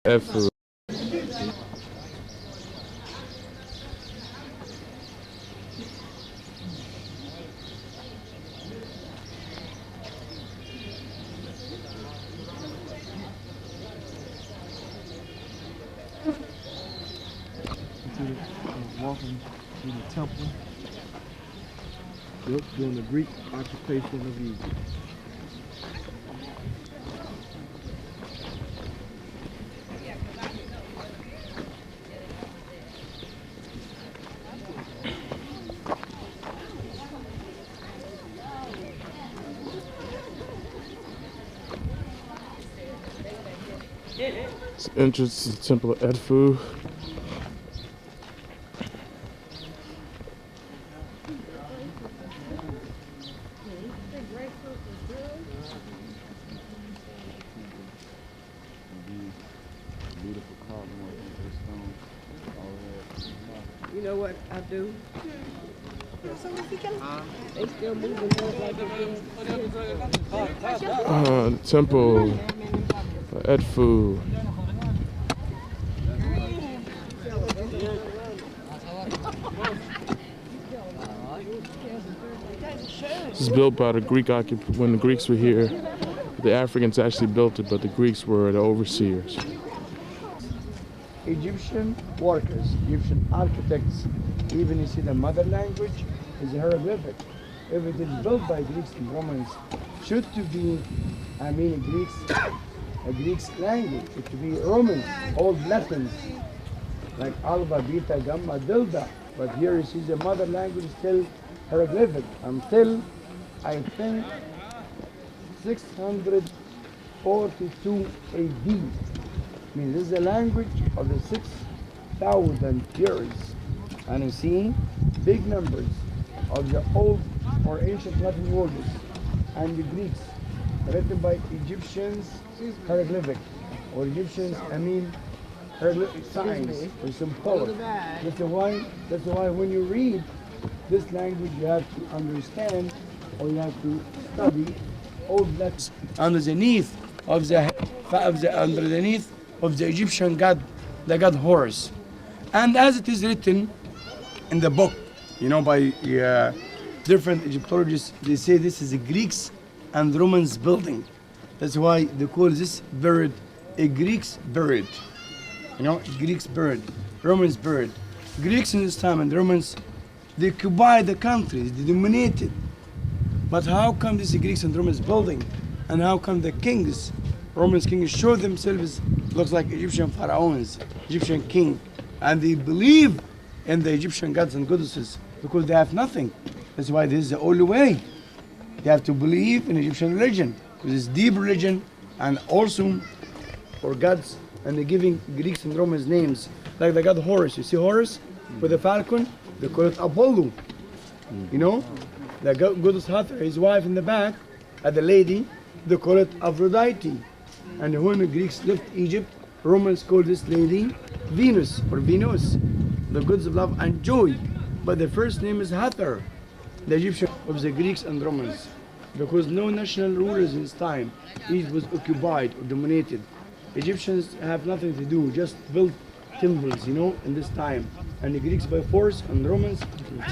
Edfu. Walking to the temple built during the Greek occupation of Egypt. It's entrance to the Temple of Edfu. You know what I do? They still moving more like they did. Temple Edfu. This is built by the Greek when the Greeks were here. The Africans actually built it, but the Greeks were the overseers. Egyptian workers, Egyptian architects, even you see the mother language is hieroglyphic. If it is built by Greeks and Romans, should to be, a Greek's language, it to be Roman, old Latins, like alpha, beta, gamma, delta. But here you see the mother language is still hieroglyphic until, I think, 642 AD. I mean, this is the language of the 6,000 years. And you see big numbers of the old or ancient Latin words and the Greeks written by Egyptians hieroglyphic, or Egyptians, hieroglyphic signs or symbolic. That's why when you read this language you have to understand, or you have to study old letters underneath of the Egyptian god, the god Horus. And as it is written in the book, by different Egyptologists, they say this is a Greeks and Romans building. That's why they call this bird a Greek's bird. Greek's bird, Romans bird. Greeks in this time and Romans, they occupied the countries, they dominated. But how come this Greeks and Romans building? And how come the kings, Roman kings, show themselves looks like Egyptian pharaohs, Egyptian king, and they believe in the Egyptian gods and goddesses because they have nothing. That's why this is the only way. You have to believe in Egyptian religion because it's deep religion and also for gods, and they're giving Greeks and Romans names like the god Horus. You see Horus with the falcon, they call it Apollo. The goddess Hathor, his wife in the back, and the lady, they call it Aphrodite. And when the Greeks left Egypt, Romans called this lady Venus or Venus, the goddess of love and joy. But the first name is Hathor, the Egyptian of the Greeks and Romans, because no national rulers in this time. Egypt was occupied or dominated. Egyptians have nothing to do, just build temples, in this time. And the Greeks by force and Romans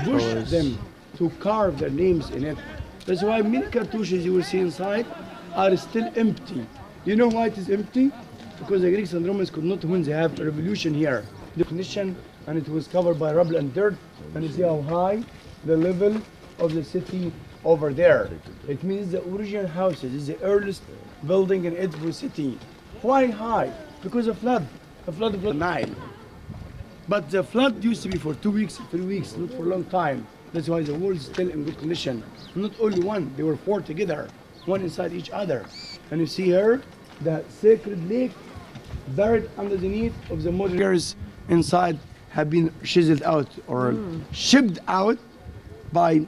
pushed them to carve their names in it. That's why many cartouches you will see inside are still empty. You know why it is empty? Because the Greeks and Romans could not win. They have a revolution here. The condition, and it was covered by rubble and dirt. And you see how high the level of the city over there. It means the original houses is the earliest building in Edfu city. Why high? Because of flood. The flood of the Nile. But the flood used to be for 2 weeks, 3 weeks, not for a long time. That's why the wall is still in good condition. Not only one, they were 4 together, one inside each other. And you see here, the sacred lake buried underneath of the modern years inside have been chiseled out or shipped out by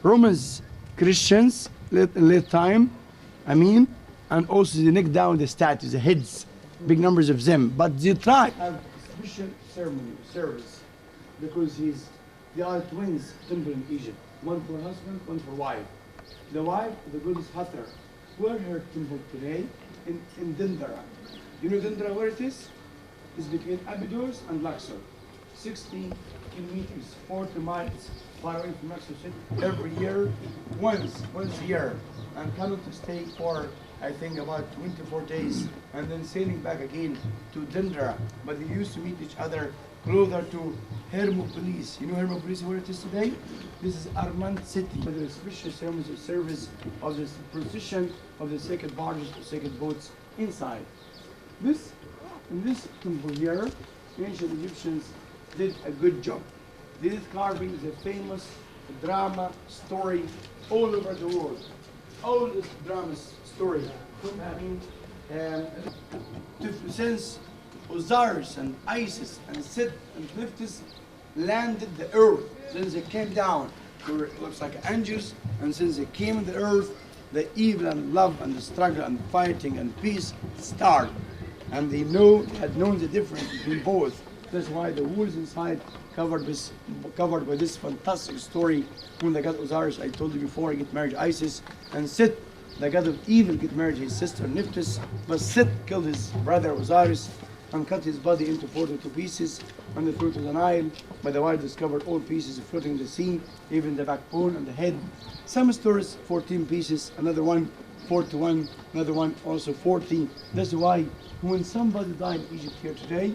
Romans, Christians, late time, and also they neck down the statues, the heads, big numbers of them. But they tried have special service, because they are twins, temple in Egypt, one for husband, one for wife. The wife, the goddess Hathor, where her temple today in Dendera. You know Dendra where it is? It's between Abydos and Luxor. 60 kilometers, 40 miles far away from Luxor City. Every year, once a year, and coming to stay for, I think, about 24 days, and then sailing back again to Dendra. But they used to meet each other closer to Hermopolis. You know Hermopolis where it is today? This is Armand city. There is special ceremonies of service of the procession of the sacred barges, the sacred boats inside. In this temple here, ancient Egyptians did a good job. They did carving the famous drama story all over the world. All this drama story, since Osiris and Isis and Set and Nephthys landed the earth, since they came down, they were, it looks like angels, and since they came to the earth, the evil and love and the struggle and fighting and peace started. And they had known the difference between both. That's why the walls inside covered by this fantastic story. When the god Osiris, I told you before, he get married to Isis, and Set, the god of evil, get married to his sister Nephthys. But Set killed his brother Osiris and cut his body into 42 pieces and threw to the Nile. By the way, discovered all pieces floating in the sea, even the backbone and the head. Some stories 14 pieces, another one 41, another one also 40. That's why when somebody died in Egypt here today,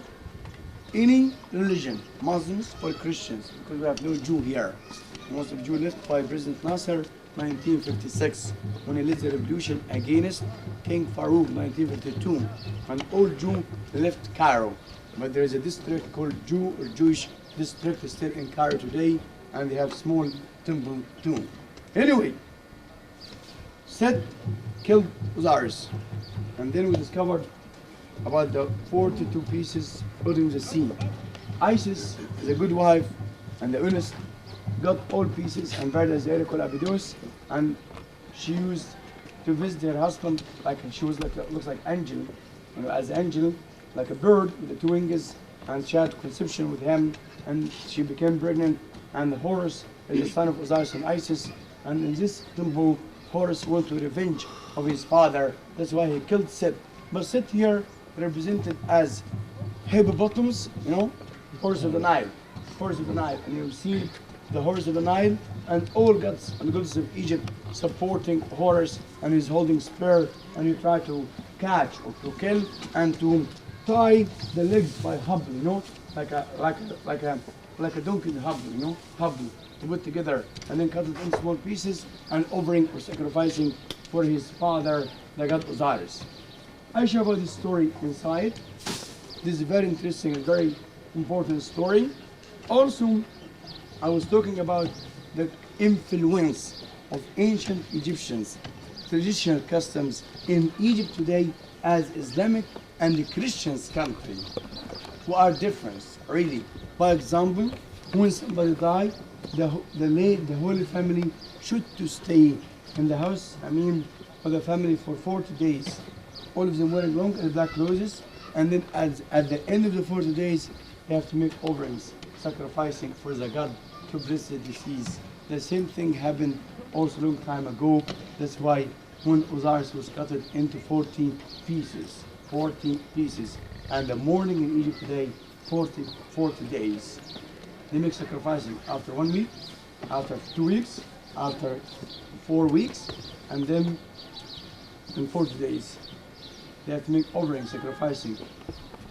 any religion, Muslims or Christians, because we have no Jew here. Most of Jew left by President Nasser 1956 when he led the revolution against King Farouk 1952, and all Jew left Cairo. But there is a district called Jew or Jewish district still in Cairo today, and they have small temple too. Anyway, Set killed Osiris, and then we discovered about the 42 pieces put in the sea. Isis is a good wife, and the honest got all pieces and buried as the area called Abydos, and she used to visit her husband like she was like looks like angel, you know, as an angel, like a bird with the two wings, and she had conception with him, and she became pregnant. And Horus is the son of Osiris and Isis, and in this temple, Horus went to revenge of his father. That's why he killed Set. But Set here represented as hippopotamus, you know, horse of the Nile, horse of the Nile, and you see the horse of the Nile, and all gods and goddesses of Egypt supporting Horus, and he's holding spear, and he try to catch or to kill and to tie the legs by hubble, you know, like a donkey hubble, you know, hubble to put together, and then cut it in small pieces and offering or sacrificing for his father, the god Osiris. I share about this story inside. This is very interesting and very important story. Also, I was talking about the influence of ancient Egyptians, traditional customs in Egypt today as Islamic and the Christians country, who are different, really. For example, when somebody died, the Holy Family should to stay in the house, of the family for 40 days. All of them wearing long and black clothes, and then at the end of the 40 days, they have to make offerings, sacrificing for the God to bless the deceased. The same thing happened also a long time ago. That's why when Osiris was cut into 40 pieces, and the mourning in Egypt today, 40 days. They make sacrificing after 1 week, after 2 weeks, after 4 weeks, and then in 40 days. They have to make offering, sacrificing,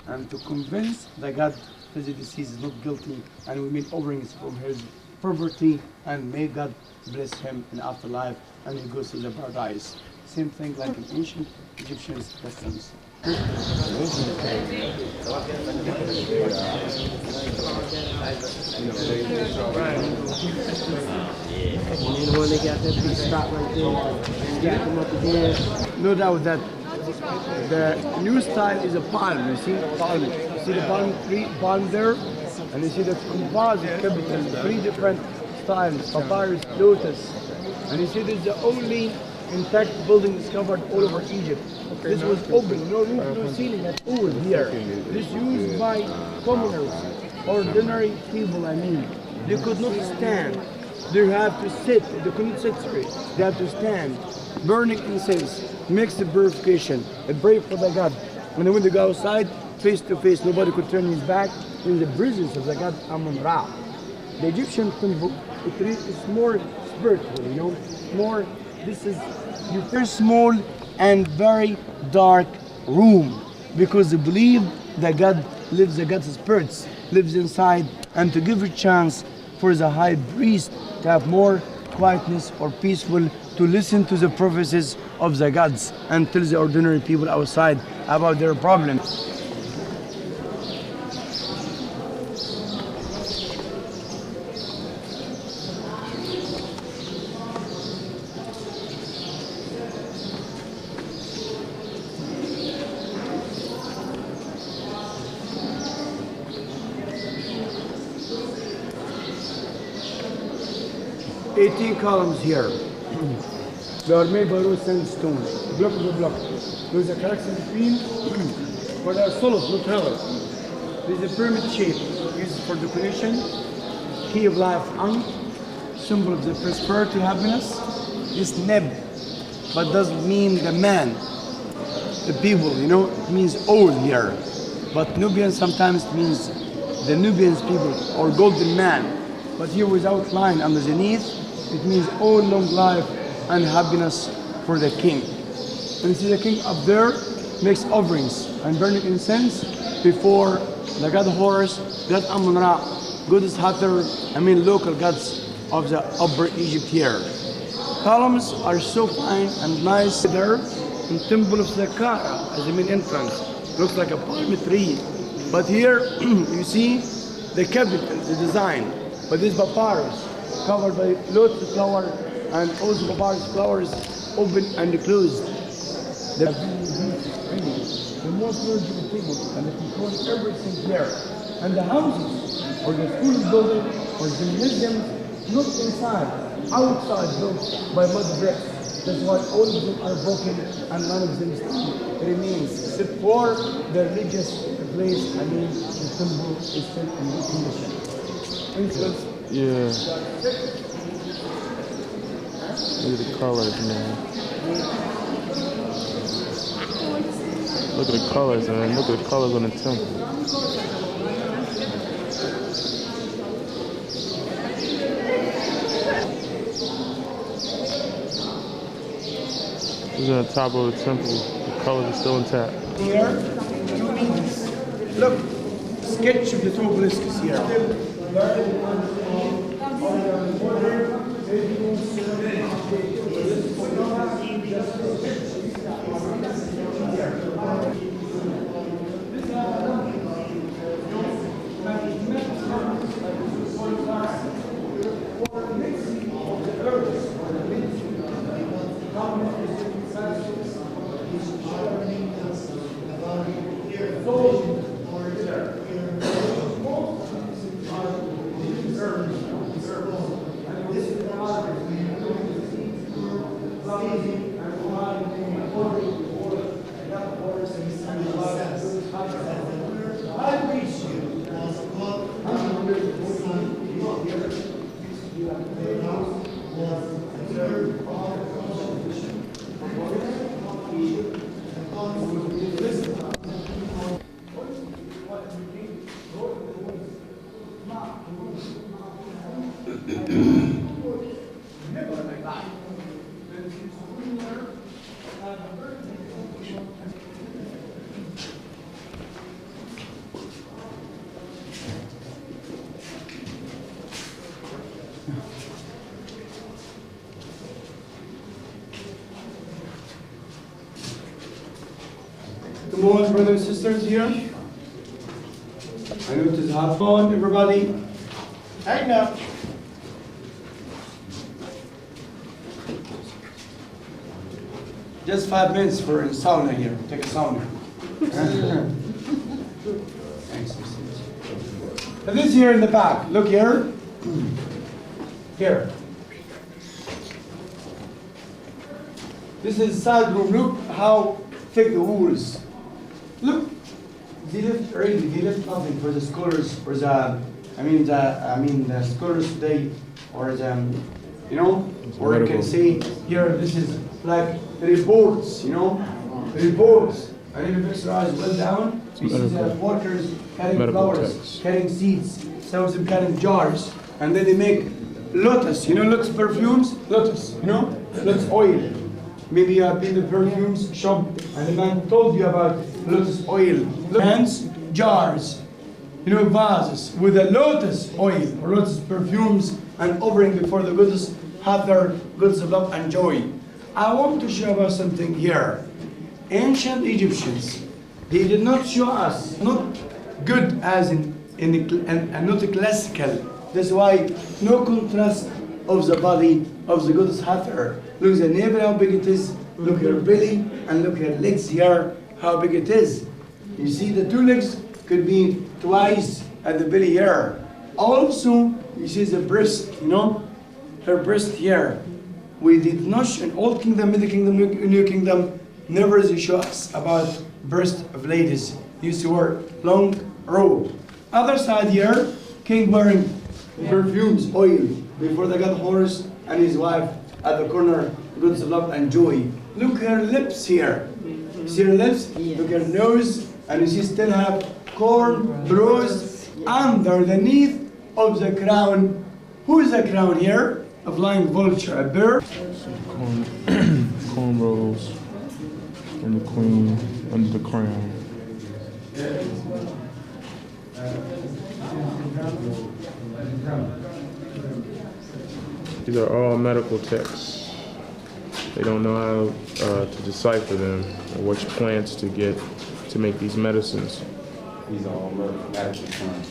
and to convince the God that the deceased is not guilty, and we make offerings from his property, and may God bless him in afterlife, and he goes to the paradise. Same thing like in ancient Egyptian customs. When they got that big spot right there, got them up again. No doubt that the new style is a palm. You see palm. You see the palm tree, palm there, and you see the composite capital, 3 different styles: papyrus, lotus, and you see this is the only intact building discovered all over Egypt. This was open, no roof, no ceiling at all here. This used by commoners, ordinary people. They could not stand. They have to sit. They couldn't sit straight. They have to stand. Burning incense, makes the purification, and pray for the God And then when they go outside, face to face, nobody could turn his back in the presence of the god Amun-Ra. The Egyptian temple, it's more spiritual, you know, more, this is your very small and very dark room, because they believe that God lives, the God's spirits lives inside, and to give a chance for the high priest to have more quietness or peaceful to listen to the prophecies of the gods and tell the ordinary people outside about their problems. Columns here. They are made by raw sandstone, block by block. There is a cracks in between, but they are solid, not hollow. There is a pyramid shape used for decoration. Key of life, Ankh, symbol of the prosperity, happiness. This neb, but doesn't mean the man, the people, you know, it means old here. But Nubian sometimes means the Nubians people or golden man. But here without line underneath, it means all long life and happiness for the king. And you see the king up there makes offerings and burning incense before the god Horus, god Amun-Ra, goddess Hathor, local gods of the Upper Egypt here. Columns are so fine and nice there in Temple of Saqqara as the main entrance. Looks like a palm tree. But here you see the capital, the design. But this papyrus covered by lotus flower, and also papyrus flowers open and closed. The most beautiful people, and they control everything here. And the houses, or the school building, or the museums, not inside, outside, built by mud bricks. That's why all of them are broken and none of them still remains, except for the religious place. The temple is still in good condition. Yeah. Look at the colors, man. Look at the colors, man. Look at the colors on the temple. This is on the top of the temple. The colors are still intact. Here, look, sketch of the two obelisks here. Come on, brothers and sisters here. I know it is hard. Come on, everybody. Hang up. Just 5 minutes for a sauna here. Take a sauna. Thanks. And this here in the back. Look here. Here. This is side room. Look how thick the wall is. Look, they left already. They left nothing for the scholars, or the scholars today, or or you can say here. This is like reports, reports. I need to fix your eyes well down. You see the workers carrying medical flowers, text. carrying seeds, some of them carrying jars, and then they make lotus. You know lotus perfumes? Lotus, you know? Lotus oil. Maybe you have been to the perfumes shop and the man told you about lotus oil. Hands, jars, you know, vases with the lotus oil or lotus perfumes and offering before the goddess have their goods of love and joy. I want to show about something here. Ancient Egyptians, they did not show us, not good as and not classical. That's why no contrast of the body of the goddess Hathor. Look at the navel, how big it is. Look at her belly, and look at her legs here, how big it is. You see the two legs could be twice at the belly here. Also, you see the breast, you know, her breast here. We did not show in Old Kingdom, Middle Kingdom, New Kingdom, never they show us about breast of ladies. Used to wear long robe. Other side here, king wearing perfumes, oil, before the god Horus and his wife at the corner, goods of love and joy. Look at her lips here. See her lips? Look at her nose, and you see still have corn, brows underneath of the crown. Who is the crown here? A flying vulture, a bird. Cornrows and the queen under the crown. These are all medical texts. They don't know how to decipher them or which plants to get to make these medicines. These are all medical terms.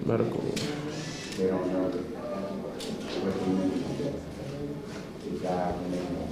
Medical. They don't know what they need to die when they know.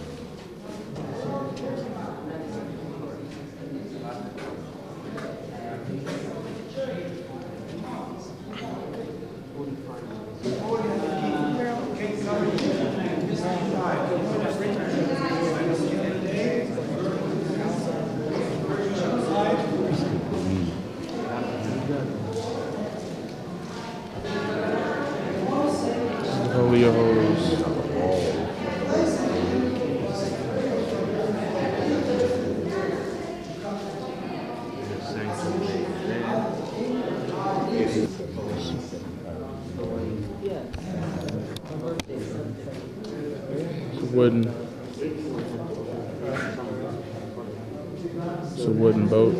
Holy of Holies. It's a wooden boat.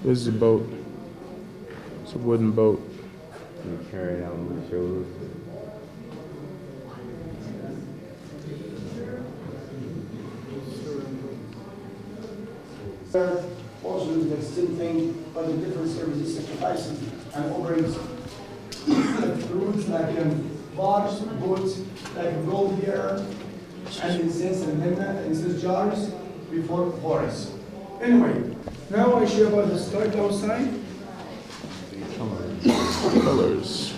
This is a boat. It's a wooden boat. You carry it out on the shoulders. Also, the same thing, but the different services, sacrifices and offerings. Fruits like bars, goats, like gold here, and incense and henna, incense jars before Horus. Anyway, now I share about the start outside. Colors.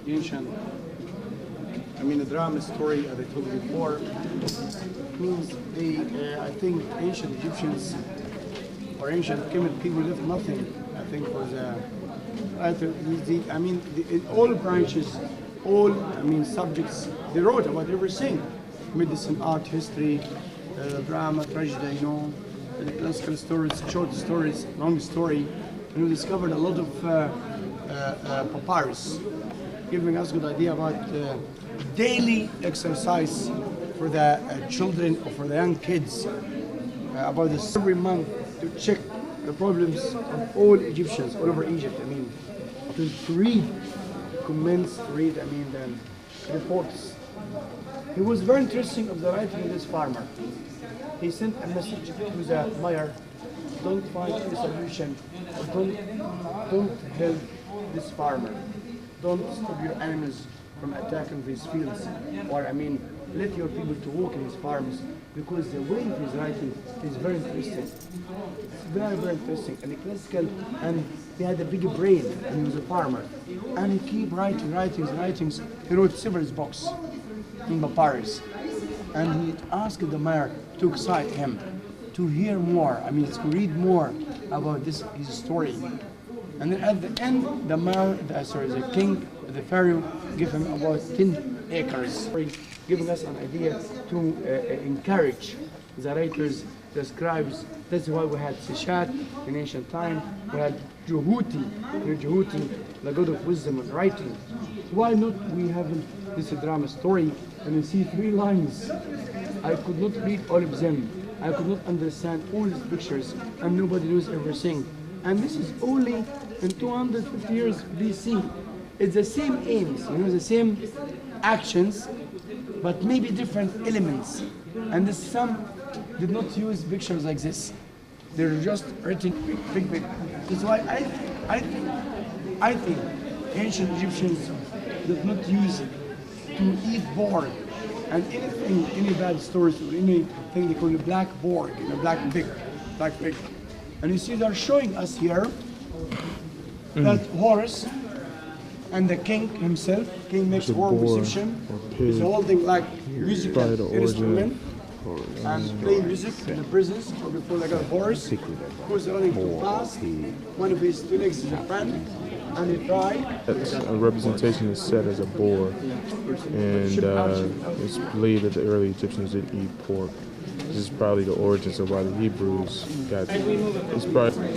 Ancient, the drama story, as I told you before, means I think ancient Egyptians or ancient Kemet people left nothing. I think was all branches, all subjects. They wrote about everything: medicine, art, history, drama, tragedy. The classical stories, short stories, long story. And we discovered a lot of papyrus, giving us a good idea about daily exercise for the children or for the young kids, about this every month to check the problems of all Egyptians all over Egypt. To read, commence to read, the reports. He was very interesting of the writing of this farmer. He sent a message to the buyer, don't find any solution, don't help this farmer. Don't stop your enemies from attacking these fields. Or let your people to work in his farms, because the way of his writing is very interesting. It's very, very interesting and classical, and he had a big brain and he was a farmer. And he keep writing writings. He wrote several books in papyrus. And he asked the mayor to excite him, to hear more, to read more about his story. And then at the end, the king, the pharaoh, gave him about 10 acres, giving us an idea to encourage the writers, the scribes. That's why we had Seshat in ancient time. We had Jehuti, the god of wisdom and writing. Why not we have this drama story and you see 3 lines? I could not read all of them. I could not understand all these pictures, and nobody knows everything. And this is only in 250 years BC. It's the same aims, the same actions, but maybe different elements. And some did not use pictures like this. They're just written big. That's why I think ancient Egyptians did not use it to eat board. And anything, any bad stories or anything they call a black board, black pig. And you see they're showing us here that Horus and the king himself, king makes warm reception, is holding like musical instrument and playing music in the prisons or before they got Horus, who's running too fast. One of his 2 legs is a fan, and he tried. A representation is set as a boar, and it's believed that the early Egyptians did eat pork. This is probably the origins of why the Hebrews got it's probably.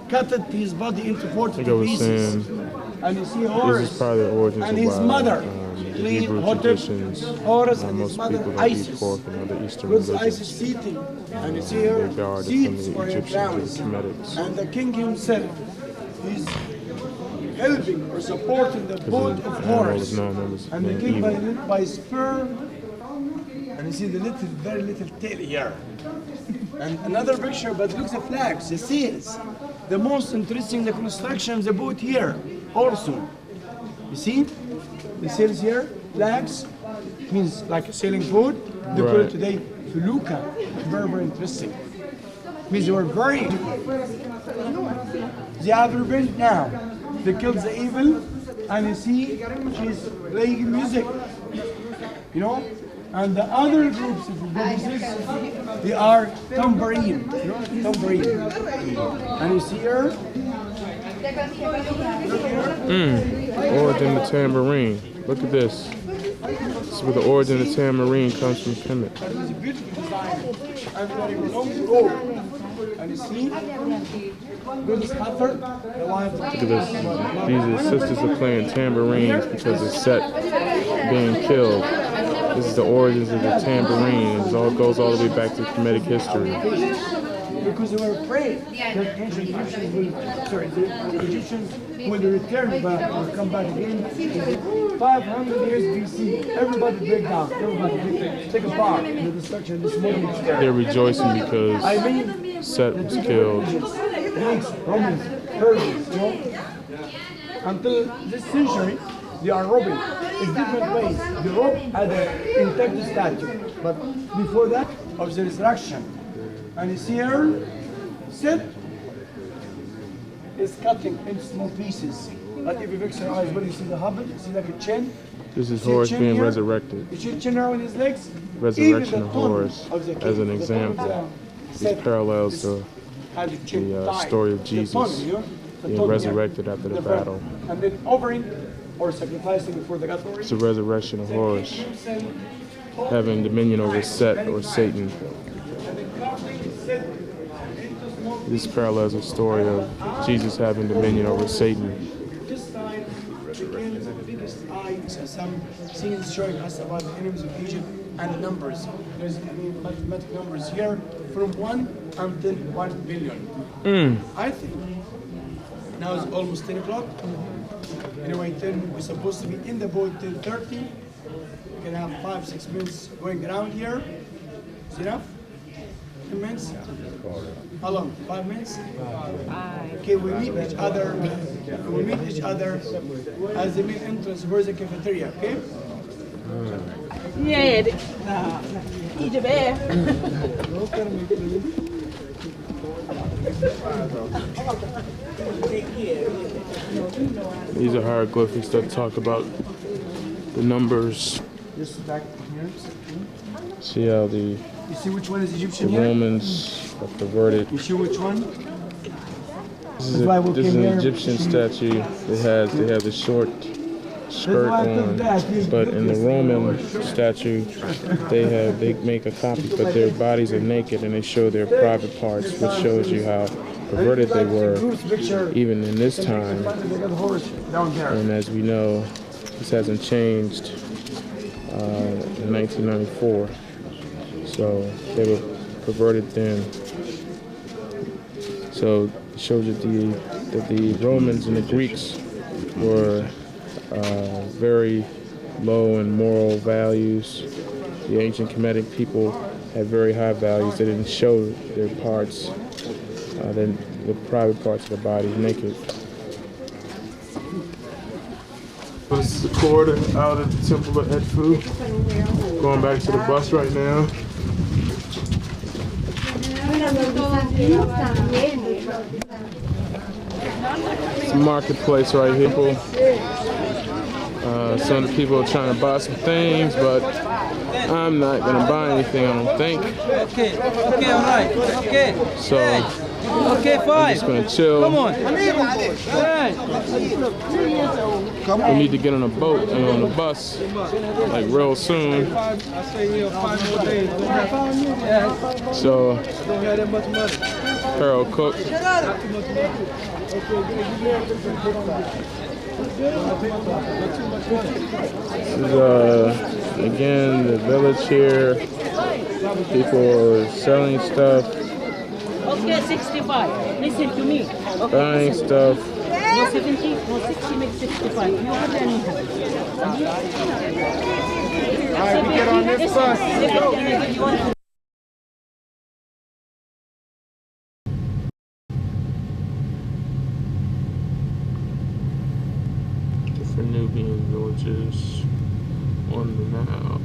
Cut his body into 40 Like I was pieces. saying, And you see Horus this is probably the origins and of his why mother, the Queen Hebrew Hotep, traditions, Horus and his most mother people don't eat Isis. pork and other Eastern Because religions. Isis eating, and you see They her guard it seeds from for the her Egyptians flowers. and Kemetics. And the king himself is helping or supporting the boat of animal Horus. is known as And the being king evil. by spur, and you see the very little tail here. And another picture, but look the flags, the sails. The most interesting, the construction of the boat here also. You see, the sails here, flags, means like a sailing boat. They call it today felucca. Very, very interesting. Means they were very. They have revenge now. They killed the evil, and you see, she's playing music. And the other groups of businesses, they are tambourine, tambourine. And you see her? Origin of tambourine. Look at this. This is where the origin of tambourine comes from Kemet. It's a beautiful design. And very long rope. And you see? Goddess Hathor, the wife. Look at this. These sisters are playing tambourines because of Set being killed. This is the origins of the tambourine. It all goes all the way back to Kemetic history. Because they were afraid that ancient Egyptians the Egyptians will return back or come back again. 500 years BC, everybody break down, everybody take a part in the destruction of this modern era. They're rejoicing because Set was killed. Greeks, Romans, Persians, Until this century, they are robbing in different ways. They rob at the intact statue, but before that, of the resurrection. And you see here, Set is cutting into small pieces. But if you fix your eyes, what you see the hobbit, you see like a chin. This is See a Horus chin being here? resurrected. You see a chin around his legs? Resurrection Even the of tongue Horus of the as an king, the tongue of example. the These parallels to had the chin the tied. story of The Jesus tongue, the being tongue here. resurrected after the front. battle. And then offering or sacrificing before the God. It's the resurrection of Horus, having dominion over Set or Satan. This parallels the story of Jesus having dominion over Satan. This time became the biggest eye. Some scenes showing us about the enemies of Egypt and the numbers. There's mathematical numbers here from 1 until 1 billion. I think now it's almost 10 o'clock. Anyway, 10, we're supposed to be in the boat till 30. We can have 5-6 minutes going around here. Is enough? 10 minutes? How long? 5 minutes? Okay, we meet each other. We meet each other as the main entrance. Where's the cafeteria? Okay? Yeah, the bear. These are hieroglyphics that talk about the numbers. Just back here. See how the You see which one is Egyptian here? Romans have perverted. You see which one? This is an Egyptian statue. They have the short skirt on, but in the Roman statue, they make a copy, but their bodies are naked and they show their private parts, which shows you how perverted they were even in this time. And as we know, this hasn't changed in 1994. So they were perverted then. So it shows you that the Romans and the Greeks were very low in moral values. The ancient Kemetic people had very high values. They didn't show their parts, the private parts of the body naked. This is the corridor out of the Temple of Edfu. Going back to the bus right now. It's a marketplace right here. Some of the people are trying to buy some things, but I'm not gonna buy anything, I don't think. Okay, all right. Okay. So Okay, I'm fine. just gonna chill. Come on. We need to get on a boat and on the bus, like real soon. I stay here 5 more days. So, Don't have that much money. Harold Cook. This is, again, the village here. People are selling stuff, Okay, 65. Listen to me. Okay, buying listen. stuff. No 70, no 60, make 65. You have any? All right, we get on this bus. Different Nubian villages on the Nile.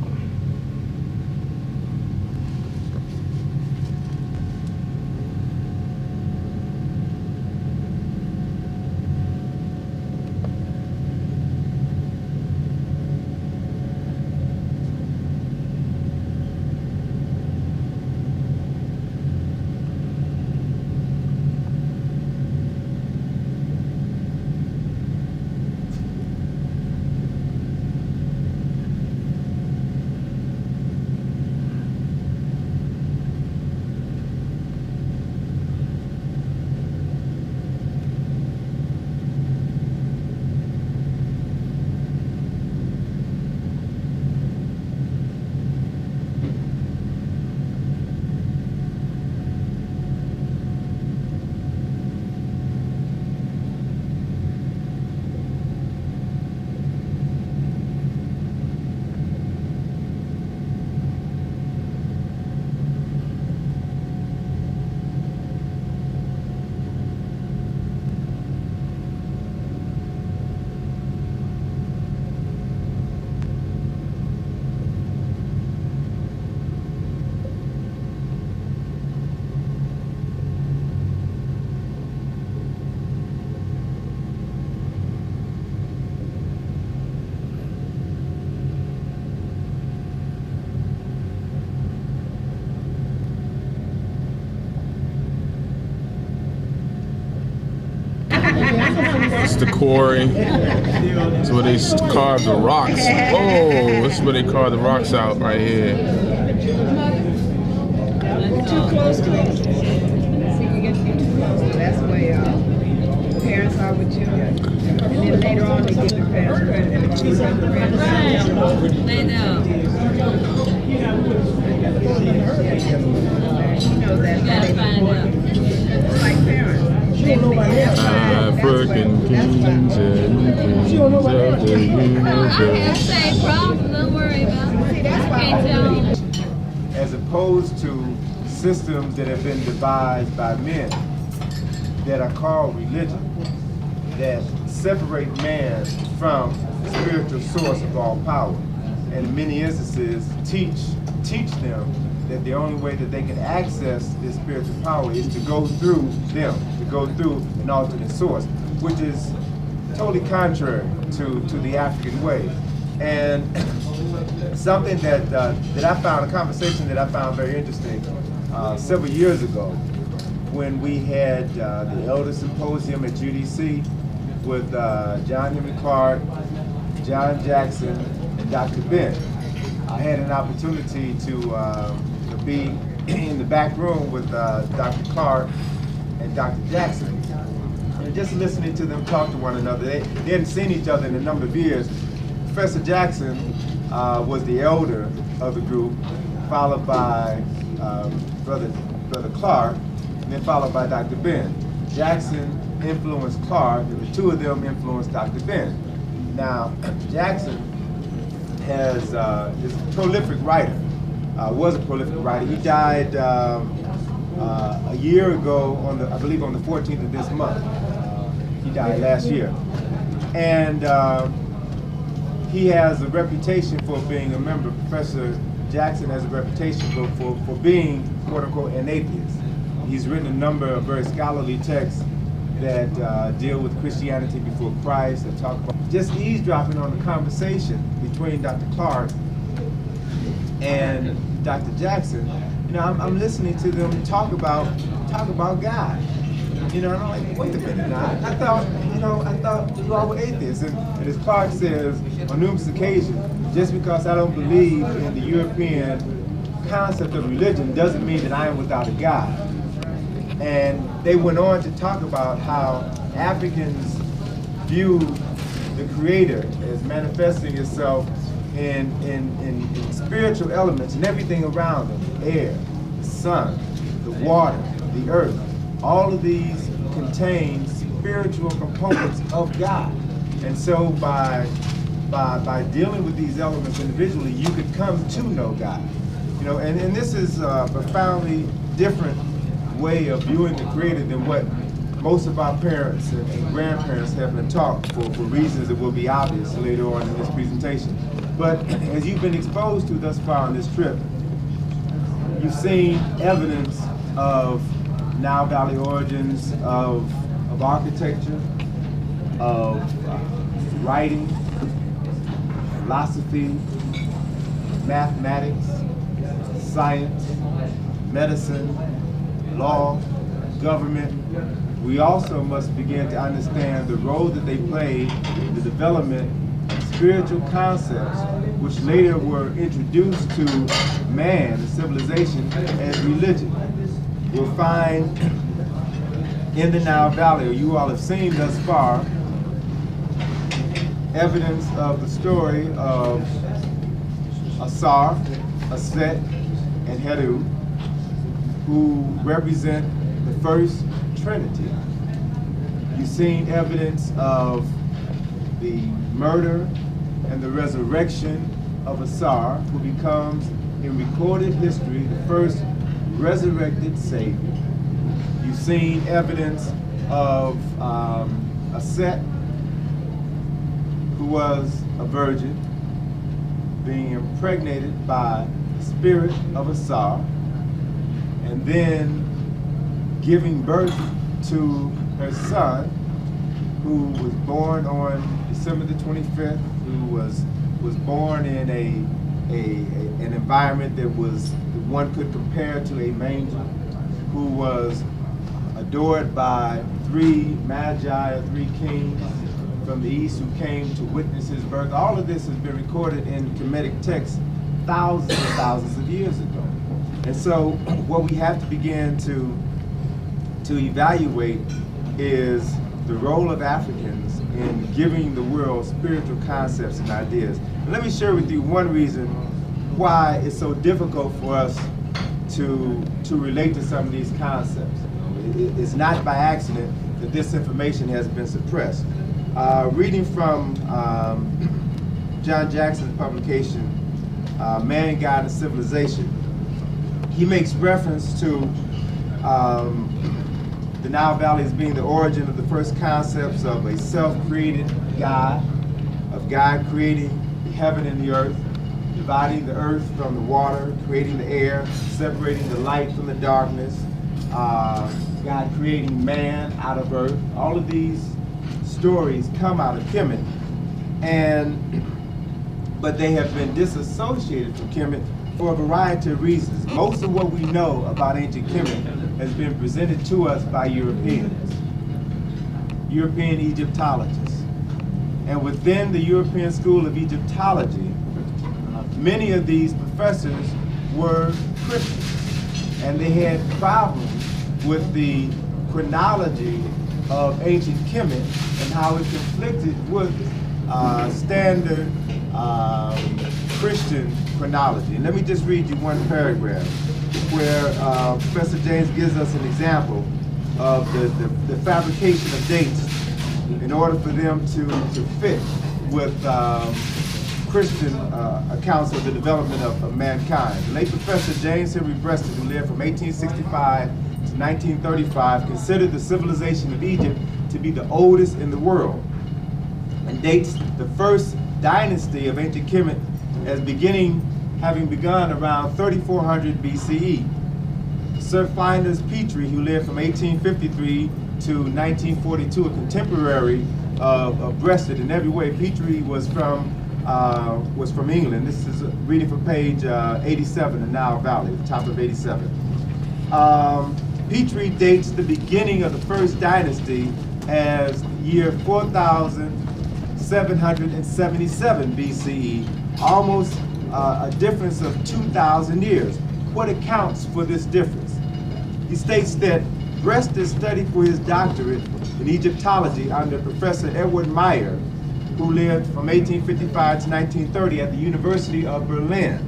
It's the quarry. It's where they carve the rocks. Oh, this is where they carve the rocks out right here. Too close to it. See, you get too close. That's where parents are with children. And then later on, they give their parents credit. And the children, the parents. Lay down. African kings and queens of the universe. Same problem, don't worry about it. I can't tell. As opposed to systems that have been devised by men that are called religion, that separate man from the spiritual source of all power, and in many instances teach them that the only way that they can access this spiritual power is to go through them, to go through an alternate source, which is totally contrary to the African way. And something that I found, a conversation that I found very interesting several years ago, when we had the Elder Symposium at UDC with John Henry Clark, John Jackson, and Dr. Ben. I had an opportunity to be in the back room with Dr. Clark and Dr. Jackson. And just listening to them talk to one another. They hadn't seen each other in a number of years. Professor Jackson was the elder of the group, followed by Brother Clark, and then followed by Dr. Ben. Jackson influenced Clark, and the two of them influenced Dr. Ben. Now, Jackson is a prolific writer, was a prolific writer. He died a year ago, I believe on the 14th of this month. He died last year. And he has a reputation for being a member. Professor Jackson has a reputation for being, quote unquote, an atheist. He's written a number of very scholarly texts that deal with Christianity before Christ, that talk about just eavesdropping on the conversation between Dr. Clark and Dr. Jackson. You know, I'm listening to them talk about God. You know, and I'm like, wait a minute now. I thought you all were atheists. And as Clark says on numerous occasions, just because I don't believe in the European concept of religion doesn't mean that I am without a God. And they went on to talk about how Africans view the Creator as manifesting itself in spiritual elements and everything around them: the air, the sun, the water, the earth. All of these contain spiritual components of God. And so by dealing with these elements individually, you could come to know God. You know, and this is a profoundly different way of viewing the Creator than what most of our parents and grandparents have been taught for reasons that will be obvious later on in this presentation. But as you've been exposed to thus far on this trip, you've seen evidence of Nile Valley origins, of architecture, of writing, philosophy, mathematics, science, medicine, law, government. We also must begin to understand the role that they played in the development of spiritual concepts, which later were introduced to man and civilization as religion. You'll find in the Nile Valley, or you all have seen thus far, evidence of the story of Asar, Aset, and Heru, who represent the first Trinity. You've seen evidence of the murder and the resurrection of Asar, who becomes, in recorded history, the first resurrected Savior. You've seen evidence of Aset, who was a virgin, being impregnated by the spirit of Asar, and then giving birth to her son, who was born on December the 25th, who was born in an environment that one could compare to a manger, who was adored by three magi, or three kings from the east who came to witness his birth. All of this has been recorded in Kemetic texts thousands and thousands of years ago. And so what we have to begin to evaluate is the role of Africans in giving the world spiritual concepts and ideas. And let me share with you one reason why it's so difficult for us to relate to some of these concepts. It's not by accident that this information has been suppressed. Reading from John Jackson's publication, Man, God, and Civilization, he makes reference to the Nile Valley as being the origin of the first concepts of a self-created God, of God creating the heaven and the earth, dividing the earth from the water, creating the air, separating the light from the darkness, God creating man out of earth. All of these stories come out of Kemet, but they have been disassociated from Kemet for a variety of reasons. Most of what we know about ancient Kemet has been presented to us by Europeans, European Egyptologists. And within the European School of Egyptology, many of these professors were Christians, and they had problems with the chronology of ancient Kemet and how it conflicted with standard Christian chronology. And let me just read you one paragraph where Professor James gives us an example of the fabrication of dates in order for them to fit with Christian accounts of the development of mankind. The late Professor James Henry Breasted, who lived from 1865 to 1935, considered the civilization of Egypt to be the oldest in the world, and dates the first dynasty of ancient Kemet as having begun around 3400 BCE. Sir Flinders Petrie, who lived from 1853 to 1942, a contemporary of Breasted in every way. Petrie was from England. This is reading from page 87 in Nile Valley, the top of 87. Petrie dates the beginning of the first dynasty as year 4777 BCE, almost a difference of 2,000 years. What accounts for this difference? He states that Breasted studied for his doctorate in Egyptology under Professor Edward Meyer, who lived from 1855 to 1930 at the University of Berlin.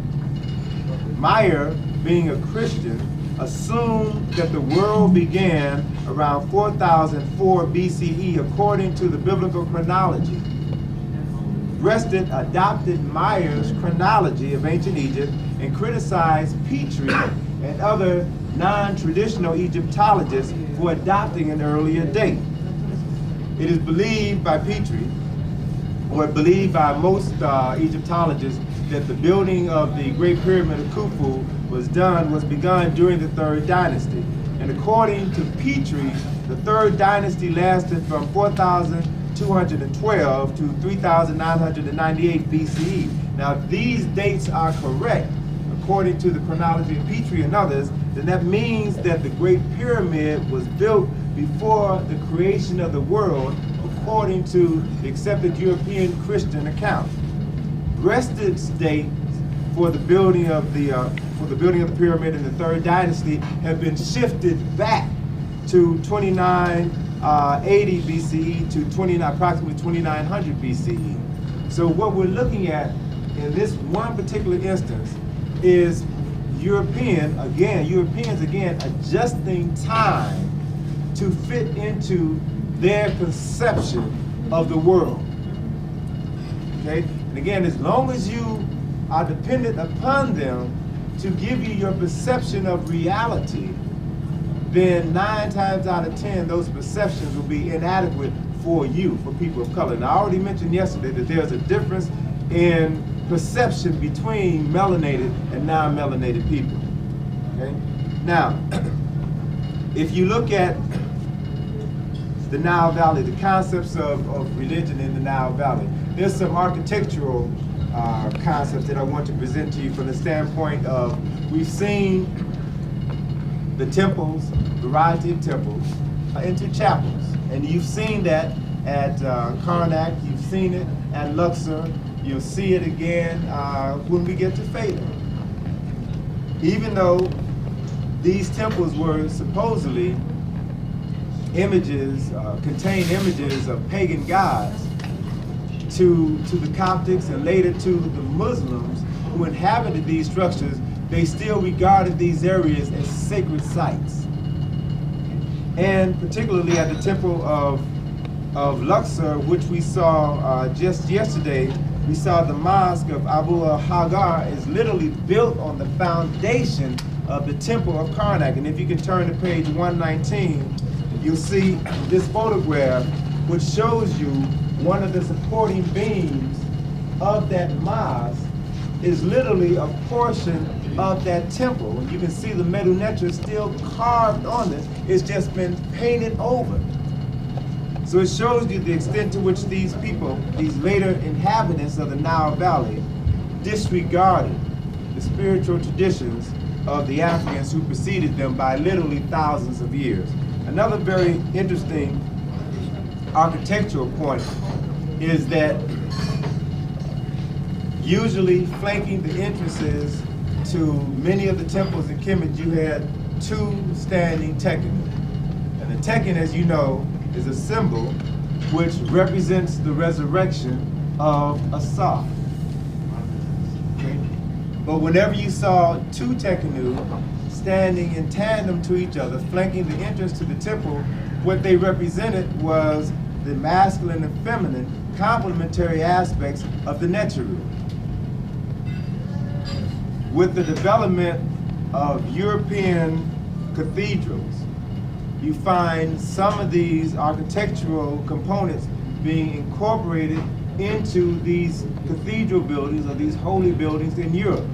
Meyer, being a Christian, assumed that the world began around 4004 BCE according to the biblical chronology. Breasted adopted Meyer's chronology of ancient Egypt and criticized Petrie and other non-traditional Egyptologists for adopting an earlier date. It is believed by Petrie, or believed by most Egyptologists, that the building of the Great Pyramid of Khufu was begun during the Third Dynasty. And according to Petrie, the Third Dynasty lasted from 4212 to 3998 BCE. Now, if these dates are correct, according to the chronology of Petrie and others, then that means that the Great Pyramid was built before the creation of the world, according to the accepted European Christian account. Breasted's date for the building of the pyramid in the Third Dynasty have been shifted back to 2980 BCE to approximately 2900 BCE. So what we're looking at in this one particular instance is Europeans again adjusting time to fit into their conception of the world. Okay? And again, as long as you are dependent upon them to give you your perception of reality, then 9 times out of 10, those perceptions will be inadequate for you, for people of color. And I already mentioned yesterday that there's a difference in perception between melanated and non-melanated people. Okay? Now, if you look at the Nile Valley, the concepts of religion in the Nile Valley, there's some architectural concepts that I want to present to you from the standpoint of, we've seen the temples, variety of temples, into chapels. And you've seen that at Karnak, you've seen it at Luxor, you'll see it again when we get to Phaedra. Even though these temples were supposedly images, contain images of pagan gods, to the Coptics and later to the Muslims who inhabited these structures, they still regarded these areas as sacred sites. and particularly at the temple of Luxor, which we saw just yesterday. We saw the mosque of Abu al-Hagar is literally built on the foundation of the temple of Karnak. And if you can turn to page 119, you'll see this photograph, which shows you one of the supporting beams of that mosque is literally a portion of that temple. And you can see the Medu Neter still carved on it. It's just been painted over. So it shows you the extent to which these people, these later inhabitants of the Nile Valley, disregarded the spiritual traditions of the Africans who preceded them by literally thousands of years. Another very interesting architectural point is that usually flanking the entrances to many of the temples in Kemet, you had two standing tekenu. And the teken, as you know, is a symbol which represents the resurrection of Asaf. Okay? But whenever you saw two tekenu standing in tandem to each other, flanking the entrance to the temple, what they represented was the masculine and feminine complementary aspects of the Neteru. With the development of European cathedrals, you find some of these architectural components being incorporated into these cathedral buildings or these holy buildings in Europe.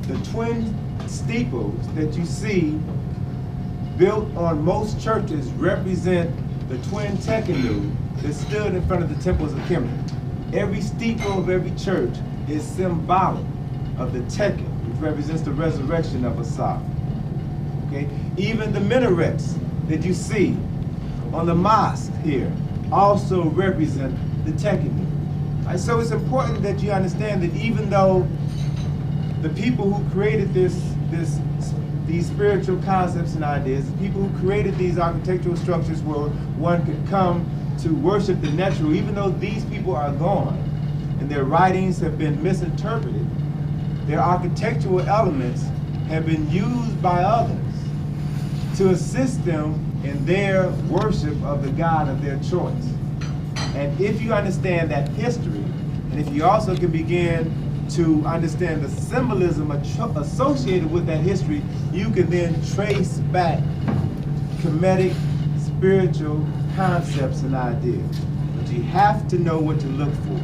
The twin steeples that you see built on most churches represent the twin tekenu that stood in front of the temples of Kemet. Every steeple of every church is symbolic of the teken, which represents the resurrection of Asaf. Okay? Even the minarets that you see on the mosque here also represent the tekenu. Right? So it's important that you understand that even though the people who created these spiritual concepts and ideas, the people who created these architectural structures where one could come to worship the natural, even though these people are gone and their writings have been misinterpreted, their architectural elements have been used by others to assist them in their worship of the God of their choice. And if you understand that history, and if you also can begin to understand the symbolism associated with that history, you can then trace back Kemetic spiritual concepts and ideas. But you have to know what to look for.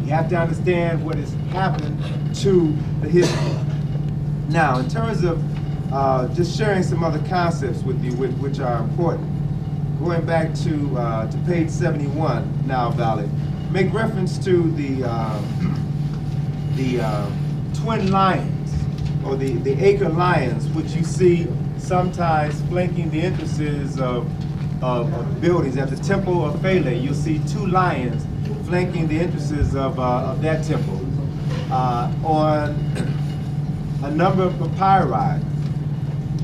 You have to understand what has happened to the history. Now, in terms of just sharing some other concepts with you which are important, going back to page 71, Nile Valley, make reference to the twin lions, or the acre lions, which you see sometimes flanking the entrances of buildings. At the temple of Philae, you'll see two lions flanking the entrances of that temple. On a number of papyri,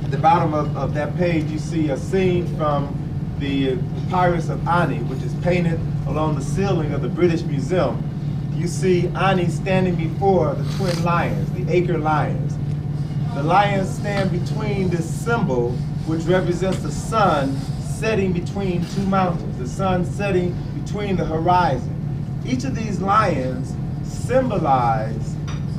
at the bottom of that page, you see a scene from the Papyrus of Ani, which is painted along the ceiling of the British Museum. You see Ani standing before the twin lions, the acre lions. The lions stand between this symbol, which represents the sun setting between two mountains, the sun setting between the horizon. Each of these lions symbolize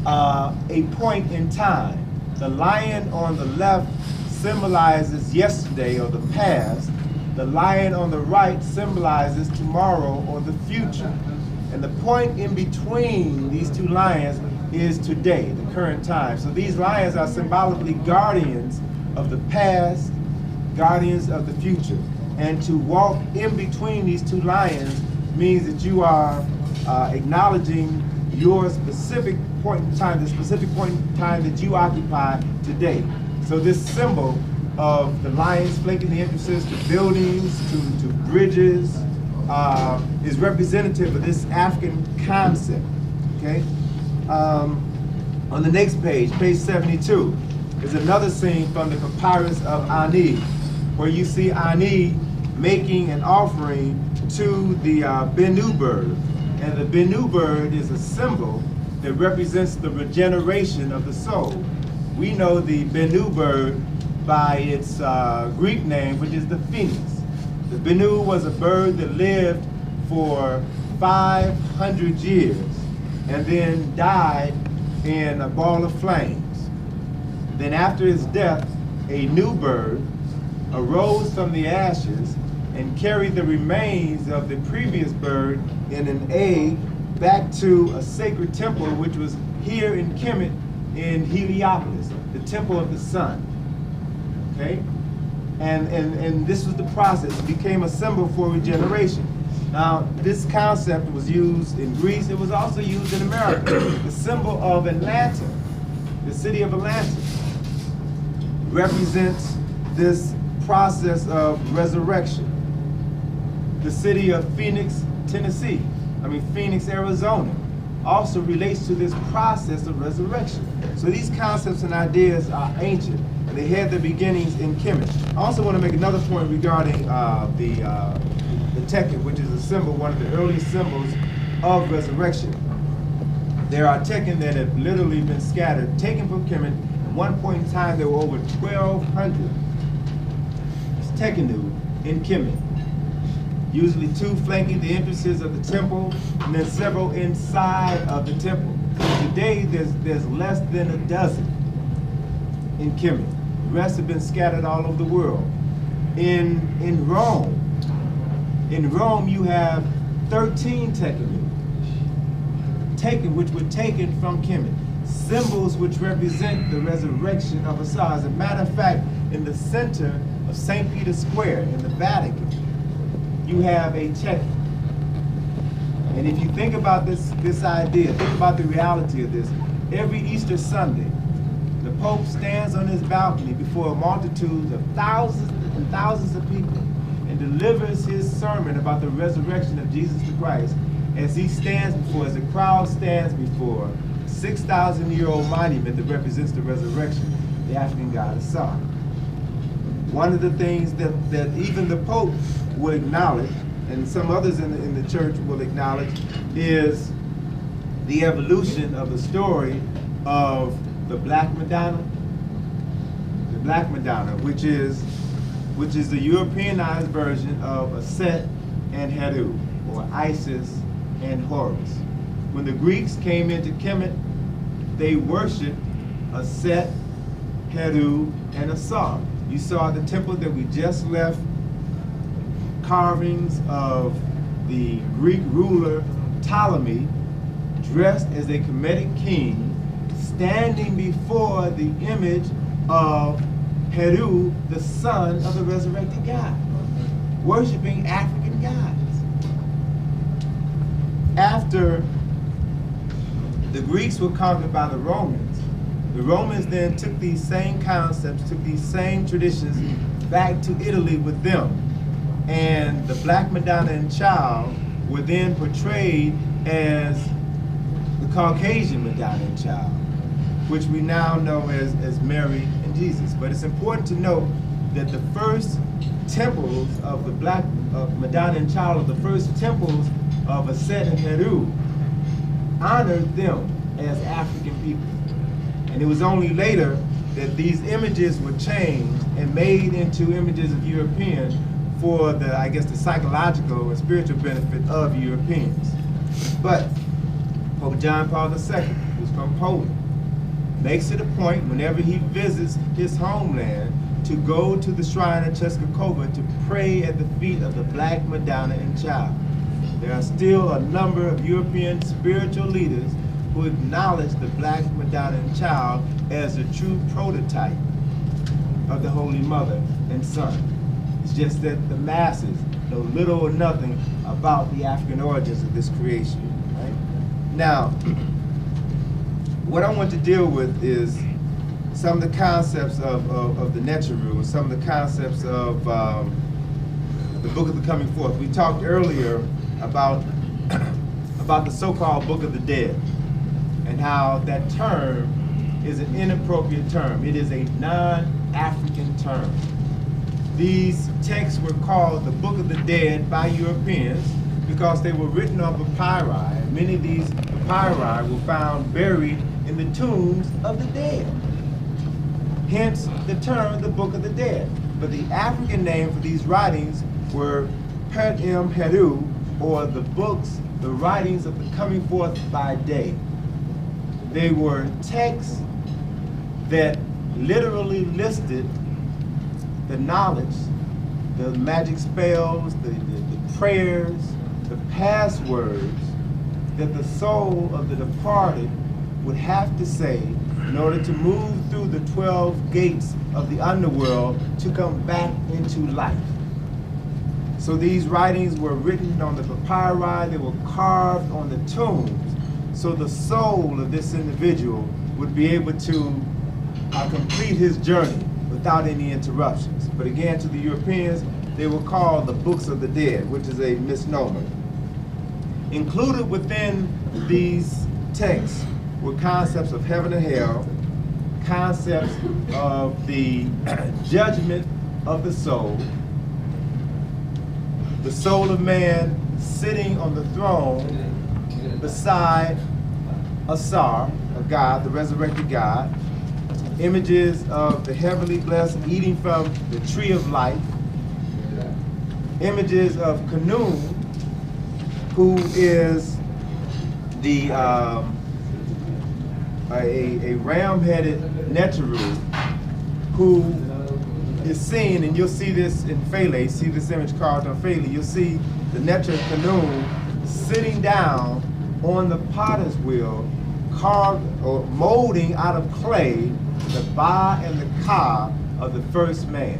a point in time. The lion on the left symbolizes yesterday or the past. The lion on the right symbolizes tomorrow or the future. And the point in between these two lions is today, the current time. So these lions are symbolically guardians of the past, guardians of the future. And to walk in between these two lions means that you are acknowledging your specific point in time, the specific point in time that you occupy today. So this symbol of the lions flanking the entrances to buildings, to bridges, is representative of this African concept, okay? On the next page, page 72, is another scene from the Papyrus of Ani, where you see Ani making an offering to the Bennu bird. And the Bennu bird is a symbol that represents the regeneration of the soul. We know the Bennu bird by its Greek name, which is the phoenix. The Benu was a bird that lived for 500 years and then died in a ball of flames. Then after his death, a new bird arose from the ashes and carried the remains of the previous bird in an egg back to a sacred temple, which was here in Kemet in Heliopolis, the temple of the sun. Okay? And this was the process. It became a symbol for regeneration. Now, this concept was used in Greece. It was also used in America. The symbol of Atlanta, the city of Atlanta, represents this process of resurrection. The city of Phoenix, Phoenix, Arizona, also relates to this process of resurrection. So these concepts and ideas are ancient, and they had their beginnings in Kemet. I also want to make another point regarding the Teket, which is a symbol, one of the earliest symbols of resurrection. There are Tekken that have literally been scattered, taken from Kemet. At one point in time, there were over 1,200 Tekkenu in Kemet. Usually 2 flanking the entrances of the temple, and then several inside of the temple. Today, there's less than a dozen in Kemet. The rest have been scattered all over the world. In Rome, you have 13 Tekkenu, which were taken from Kemet. Symbols which represent the resurrection of Osiris. As a matter of fact, in the center of St. Peter's Square in the Vatican, you have a Teket. And if you think about this idea, think about the reality of this, every Easter Sunday, the Pope stands on his balcony before a multitude of thousands and thousands of people and delivers his sermon about the resurrection of Jesus the Christ as he stands before, as the crowd stands before a 6,000-year-old monument that represents the resurrection of the African god Osiris. One of the things that even the Pope will acknowledge, and some others in the church will acknowledge, is the evolution of the story of the Black Madonna. The Black Madonna, which is the Europeanized version of Aset and Heru, or Isis and Horus. When the Greeks came into Kemet, they worshipped Aset, Heru, and Asar. You saw the temple that we just left, carvings of the Greek ruler Ptolemy, dressed as a Kemetic king, standing before the image of Heru, the son of the resurrected God, worshiping African gods. After the Greeks were conquered by the Romans then took these same concepts, took these same traditions back to Italy with them. And the Black Madonna and Child were then portrayed as the Caucasian Madonna and Child, which we now know as Mary and Jesus. But it's important to note that the first temples of the Black Madonna and Child, of the first temples of Aset and Heru, honored them as African people. And it was only later that these images were changed and made into images of European for the, I guess, the psychological and spiritual benefit of Europeans. But Pope John Paul II, who's from Poland, makes it a point whenever he visits his homeland to go to the shrine at Czestochowa to pray at the feet of the Black Madonna and Child. There are still a number of European spiritual leaders who acknowledge the Black Madonna and Child as a true prototype of the Holy Mother and Son. It's just that the masses know little or nothing about the African origins of this creation. Right? Now, what I want to deal with is some of the concepts of the Neteru, some of the concepts of the Book of the Coming Forth. We talked earlier about the so-called Book of the Dead, and how that term is an inappropriate term. It is a non-African term. These texts were called the Book of the Dead by Europeans because they were written on papyri, and many of these papyri were found buried in the tombs of the dead. Hence the term, the Book of the Dead. But the African name for these writings were Pet Em Heru, or the books, the writings of the coming forth by day. They were texts that literally listed the knowledge, the magic spells, the prayers, the passwords that the soul of the departed would have to say in order to move through the 12 gates of the underworld to come back into life. So these writings were written on the papyri, they were carved on the tombs, so the soul of this individual would be able to complete his journey without any interruptions. But again, to the Europeans, they were called the Books of the Dead, which is a misnomer. Included within these texts were concepts of heaven and hell, concepts of the judgment of the soul of man sitting on the throne beside Asar, a god, the resurrected God, images of the heavenly blessed eating from the tree of life, images of Khnum, who is the a ram-headed Neteru, who is seen, and you'll see this in Phele, see this image carved on Phele, you'll see the Neteru Khnum sitting down on the potter's wheel, carved or molding out of clay the Ba and the Ka of the first man.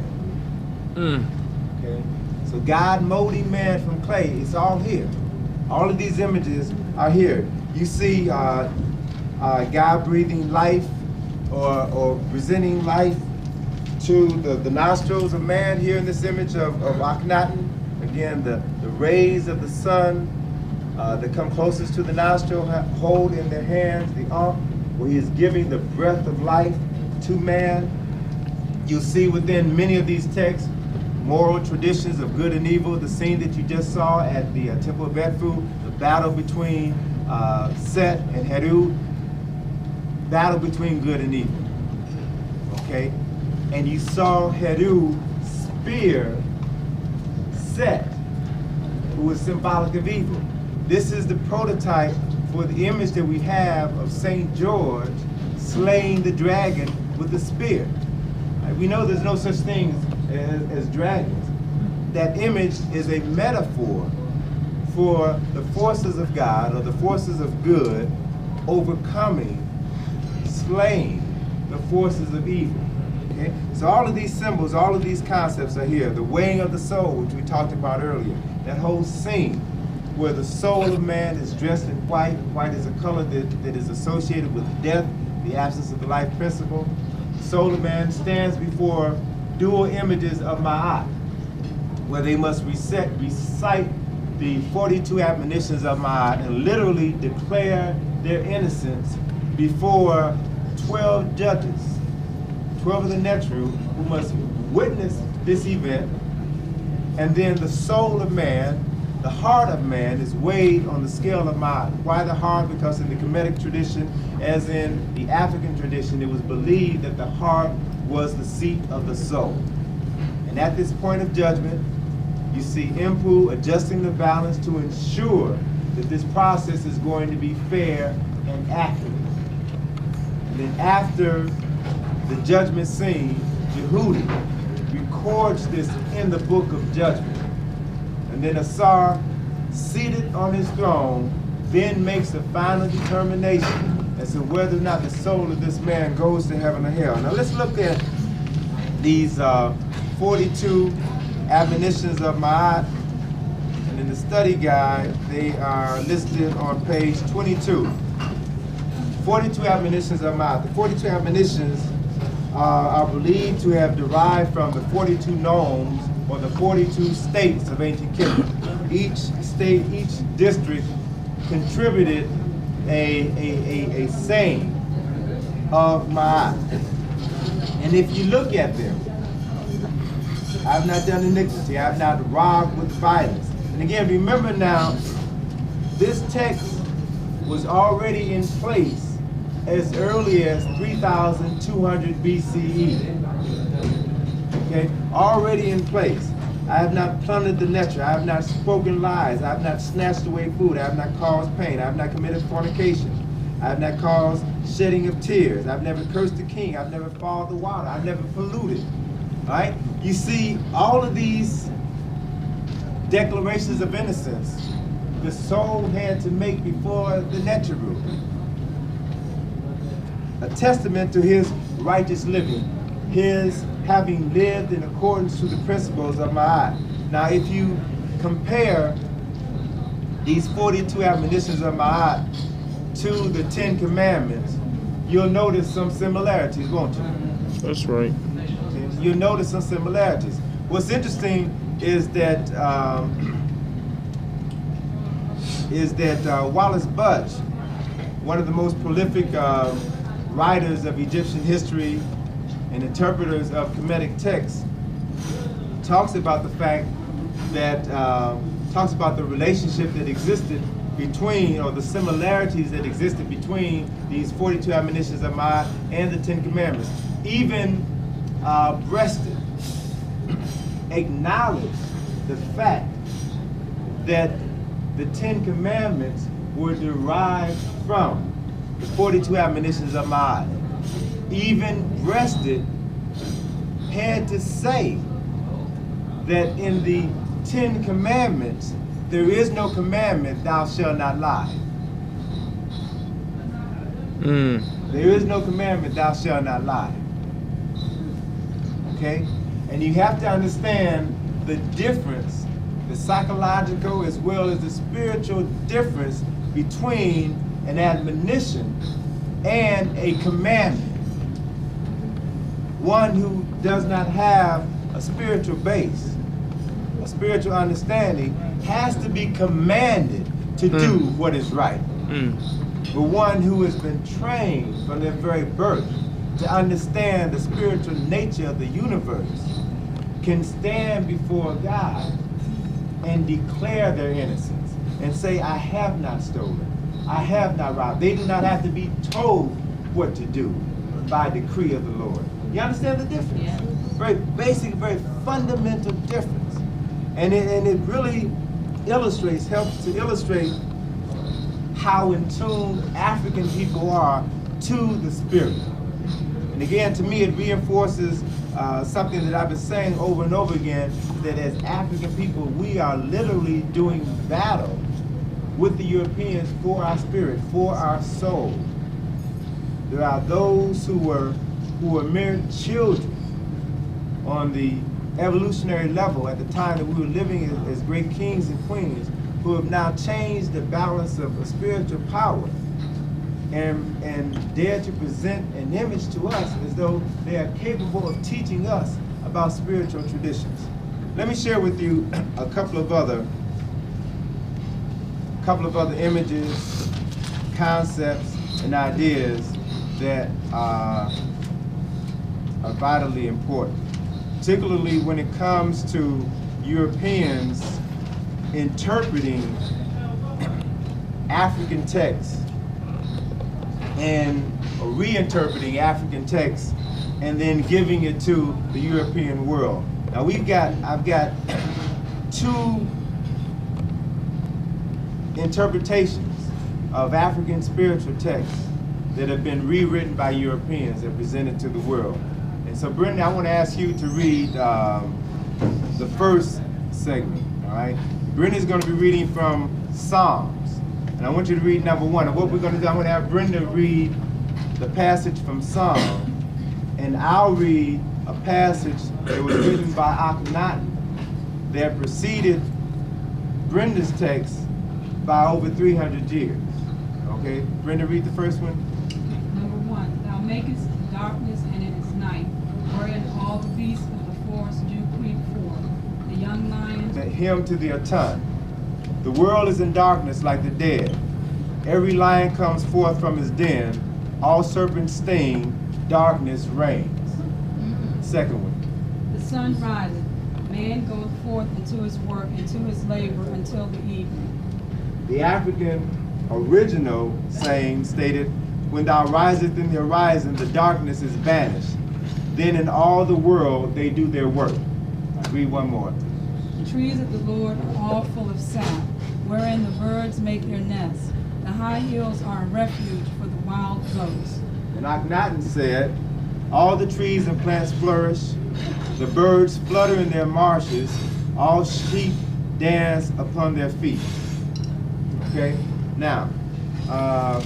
Okay, so God molding man from clay, it's all here. All of these images are here. You see God breathing life or presenting life to the nostrils of man here in this image of Akhenaten. Again, the rays of the sun that come closest to the nostril hold in their hands the Ankh, where he is giving the breath of life to man. You'll see within many of these texts moral traditions of good and evil, the scene that you just saw at the Temple of Edfu, the battle between Set and Heru, battle between good and evil. Okay? And you saw Heru spear Set, who was symbolic of evil. This is the prototype for the image that we have of St. George slaying the dragon with a spear. We know there's no such thing as dragons. That image is a metaphor for the forces of God, or the forces of good, overcoming, slaying the forces of evil. Okay? So all of these symbols, all of these concepts are here. The weighing of the soul, which we talked about earlier. That whole scene where the soul of man is dressed in white. White is a color that is associated with death, the absence of the life principle. The soul of man stands before dual images of Ma'at, where they must recite the 42 admonitions of Ma'at and literally declare their innocence before 12 judges, 12 of the Neteru, who must witness this event. And then the soul of man, the heart of man, is weighed on the scale of Ma'at. Why the heart? Because in the Kemetic tradition, as in the African tradition, it was believed that the heart was the seat of the soul. And at this point of judgment, you see Impu adjusting the balance to ensure that this process is going to be fair and accurate. And then after the judgment scene, Yehudi records this in the book of judgment. And then Asar, seated on his throne, then makes the final determination as to whether or not the soul of this man goes to heaven or hell. Now let's look at these 42 admonitions of Ma'at. And in the study guide, they are listed on page 22. 42 admonitions of Ma'at. The 42 admonitions are believed to have derived from the 42 nomes, or the 42 states of ancient Kemet. Each state, each district contributed a saying of Ma'at. And if you look at them, I have not done iniquity, I have not robbed with violence. And again, remember now, this text was already in place as early as 3,200 BCE. Okay, already in place. I have not plundered the netter. I have not spoken lies. I have not snatched away food. I have not caused pain. I have not committed fornication. I have not caused shedding of tears. I've never cursed the king. I've never fouled the water. I've never polluted. All right? You see, all of these declarations of innocence the soul had to make before the Neteru. A testament to his righteous living, his having lived in accordance to the principles of Ma'at. Now, if you compare these 42 admonitions of Ma'at to the 10 Commandments, you'll notice some similarities, won't you? That's right. You'll notice some similarities. What's interesting is that Wallace Budge, one of the most prolific writers of Egyptian history and interpreters of Kemetic texts, talks about the fact that, talks about the relationship that existed between, or the similarities that existed between these 42 admonitions of Ma'at and the 10 Commandments. Even Breasted acknowledged the fact that the 10 Commandments were derived from the 42 admonitions of Ma'at. Even Breasted had to say that in the 10 Commandments, there is no commandment, thou shalt not lie. There is no commandment, thou shalt not lie. Okay? And you have to understand the difference, the psychological as well as the spiritual difference between an admonition and a commandment. One who does not have a spiritual base, a spiritual understanding, has to be commanded to do what is right. But one who has been trained from their very birth to understand the spiritual nature of the universe can stand before God and declare their innocence and say, I have not stolen, I have not robbed. They do not have to be told what to do by decree of the Lord. You understand the difference? Yeah. Very basic, very fundamental difference. And it really illustrates, helps to illustrate how in tune African people are to the spirit. And again, to me, it reinforces something that I've been saying over and over again, that as African people, we are literally doing battle with the Europeans for our spirit, for our soul. There are those who were mere children on the evolutionary level at the time that we were living as great kings and queens, who have now changed the balance of spiritual power and dare to present an image to us as though they are capable of teaching us about spiritual traditions. Let me share with you a couple of other images, concepts, and ideas that are vitally important, particularly when it comes to Europeans interpreting African texts and reinterpreting African texts and then giving it to the European world. Now I've got two interpretations of African spiritual texts that have been rewritten by Europeans and presented to the world. And so, Brendan, I want to ask you to read the first segment, all right? Brendan's going to be reading from Psalms, and I want you to read number 1. And what we're going to do, I'm going to have Brenda read the passage from Psalm, and I'll read a passage that was written by Akhenaten that preceded Brenda's text by over 300 years. Okay, Brenda, read the first one. Number 1, thou makest darkness and it is night, wherein all the beasts of the forest do creep forth. The young lions. Hymn to the Atun. The world is in darkness like the dead. Every lion comes forth from his den. All serpents sting. Darkness reigns. Second one. The sun riseth. Man goeth forth into his work, into his labor, until the evening. The African original saying stated, When thou risest in the horizon, the darkness is banished. Then in all the world they do their work. I read one more. The trees of the Lord are all full of sap, wherein the birds make their nests. The high hills are a refuge for the wild goats. And Akhenaten said, all the trees and plants flourish, the birds flutter in their marshes, all sheep dance upon their feet. Okay, now,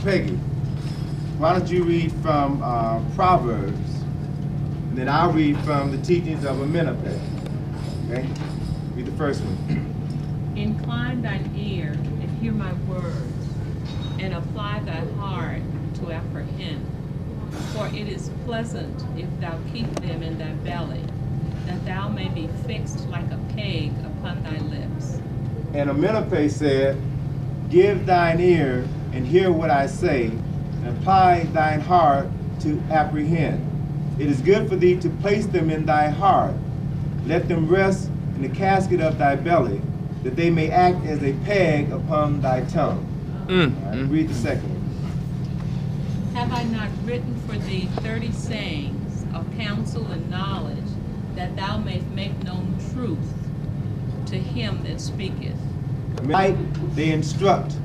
Peggy, why don't you read from Proverbs, and then I'll read from the teachings of Amenhotep. Okay, read the first one. Incline thine ear and hear my words, and apply thy heart to apprehend. For it is pleasant if thou keep them in thy belly, that thou may be fixed like a peg upon thy lips. And Amenhotep said, give thine ear and hear what I say, and apply thine heart to apprehend. It is good for thee to place them in thy heart. Let them rest in the casket of thy belly, that they may act as a peg upon thy tongue. All right, read the second one. Have I not written for thee 30 sayings of counsel and knowledge, that thou mayst make known truth to him that speaketh? Might they instruct,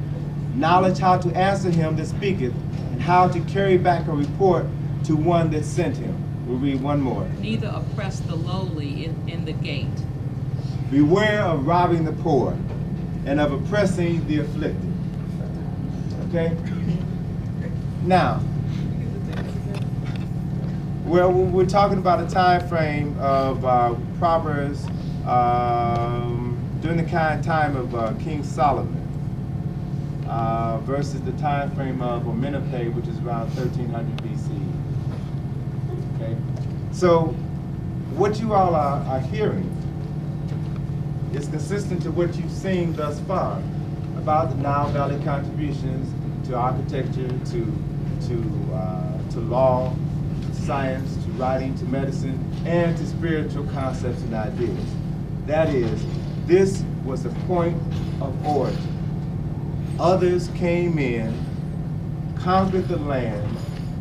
knowledge how to answer him that speaketh, and how to carry back a report to one that sent him. We'll read one more. Neither oppress the lowly in the gate. Beware of robbing the poor, and of oppressing the afflicted. Okay? Now, well, we're talking about a time frame of Proverbs during the kind of time of King Solomon versus the time frame of Amenhotep, which is around 1300 BC. Okay, so what you all are hearing is consistent to what you've seen thus far about the Nile Valley contributions to architecture, to law, to science, to writing, to medicine, and to spiritual concepts and ideas. That is, this was the point of origin. Others came in, conquered the land,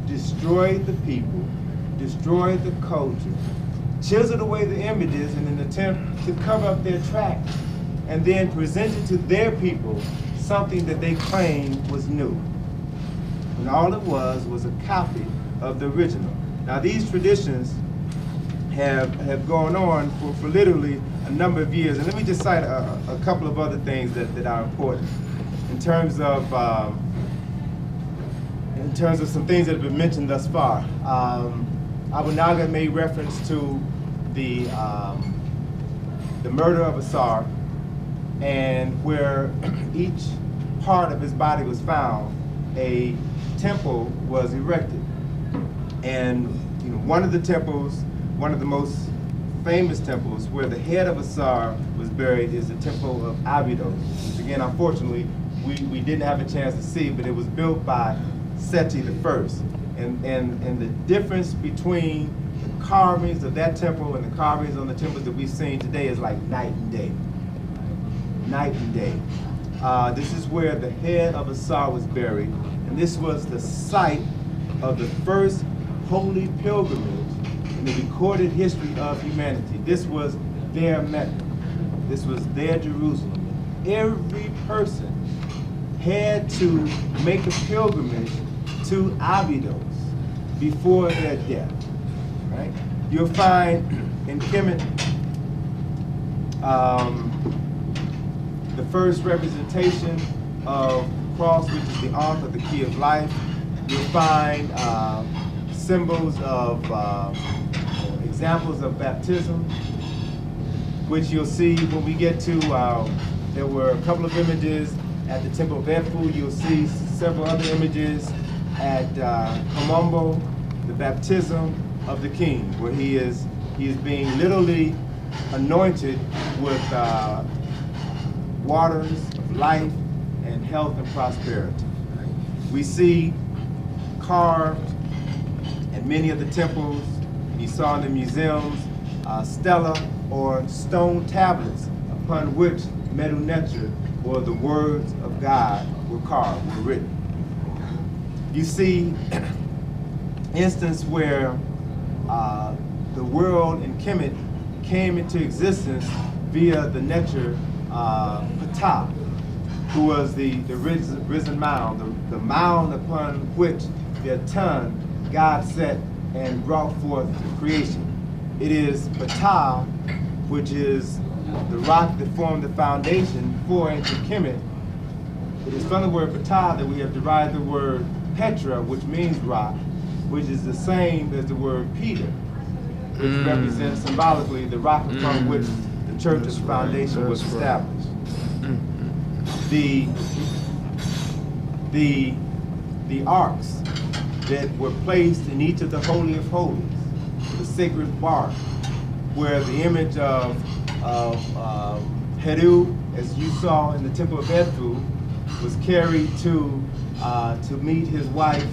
destroyed the people, destroyed the culture, chiseled away the images in an attempt to cover up their tracks, and then presented to their people something that they claimed was new. And all it was a copy of the original. Now these traditions have gone on for literally a number of years. And let me just cite a couple of other things that are important in terms of some things that have been mentioned thus far. Abu Naga made reference to the murder of Asar, and where each part of his body was found, a temple was erected. And one of the temples, one of the most famous temples where the head of Asar was buried, is the temple of Abydos, which again, unfortunately, we didn't have a chance to see, but it was built by Seti I. And the difference between the carvings of that temple and the carvings on the temples that we've seen today is like night and day. Night and day. This is where the head of Asar was buried, and this was the site of the first holy pilgrimage in the recorded history of humanity. This was their Mecca. This was their Jerusalem. Every person had to make a pilgrimage to Abydos before their death. Right? You'll find in Kemet the first representation of the cross, which is the ark of the key of life. You'll find symbols of examples of baptism, which you'll see when we get to, there were a couple of images at the Temple of Edfu. You'll see several other images at Komombo, the baptism of the king, where he is being literally anointed with waters of life and health and prosperity. We see carved in many of the temples, you saw in the museums, stela or stone tablets upon which Medu Neter, or the words of God, were carved, were written. You see instance where the world in Kemet came into existence via the Neter Ptah, who was the risen mound, the mound upon which the Aton God set and brought forth creation. It is Ptah, which is the rock that formed the foundation for ancient Kemet. It is from the word Ptah that we have derived the word Petra, which means rock, which is the same as the word Peter, which represents symbolically the rock upon which the church's foundation was established. The arks that were placed in each of the Holy of Holies, the sacred bark, where the image of Heru, as you saw in the temple of Edfu, was carried to meet his wife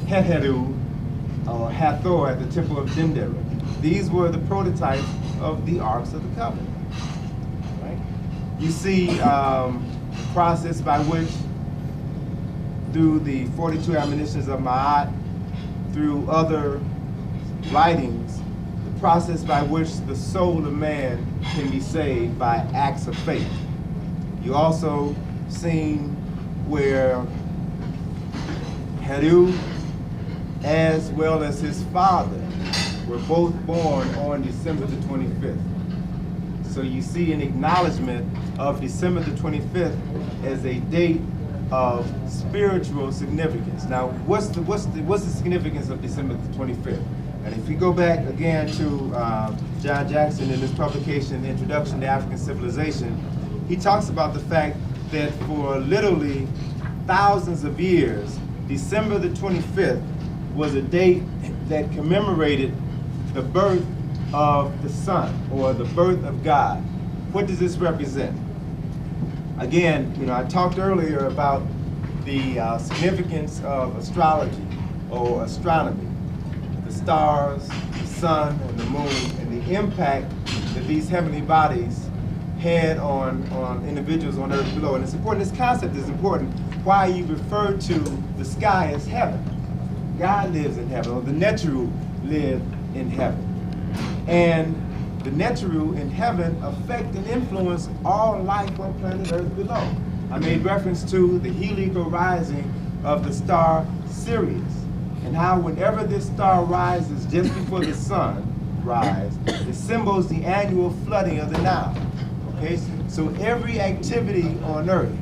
Heteru or Hathor at the temple of Dendera. These were the prototypes of the Arks of the Covenant. Right? You see the process by which, through the 42 admonitions of Ma'at, through other writings, the process by which the soul of man can be saved by acts of faith. You also seen where Heru, as well as his father, were both born on December the 25th. So you see an acknowledgement of December the 25th as a date of spiritual significance. Now, what's the significance of December the 25th? And if you go back again to John Jackson in his publication, The Introduction to African Civilization, he talks about the fact that for literally thousands of years, December the 25th was a date that commemorated the birth of the Son, or the birth of God. What does this represent? Again, I talked earlier about the significance of astrology or astronomy, the stars, the sun, and the moon, and the impact that these heavenly bodies had on individuals on earth below. And it's important, this concept is important, why you refer to the sky as heaven. God lives in heaven, or the Neteru live in heaven. And the Neteru in heaven affect and influence all life on planet Earth below. I made reference to the heliacal rising of the star Sirius, and how whenever this star rises just before the sun rise, it symbols the annual flooding of the Nile. Okay, so every activity on Earth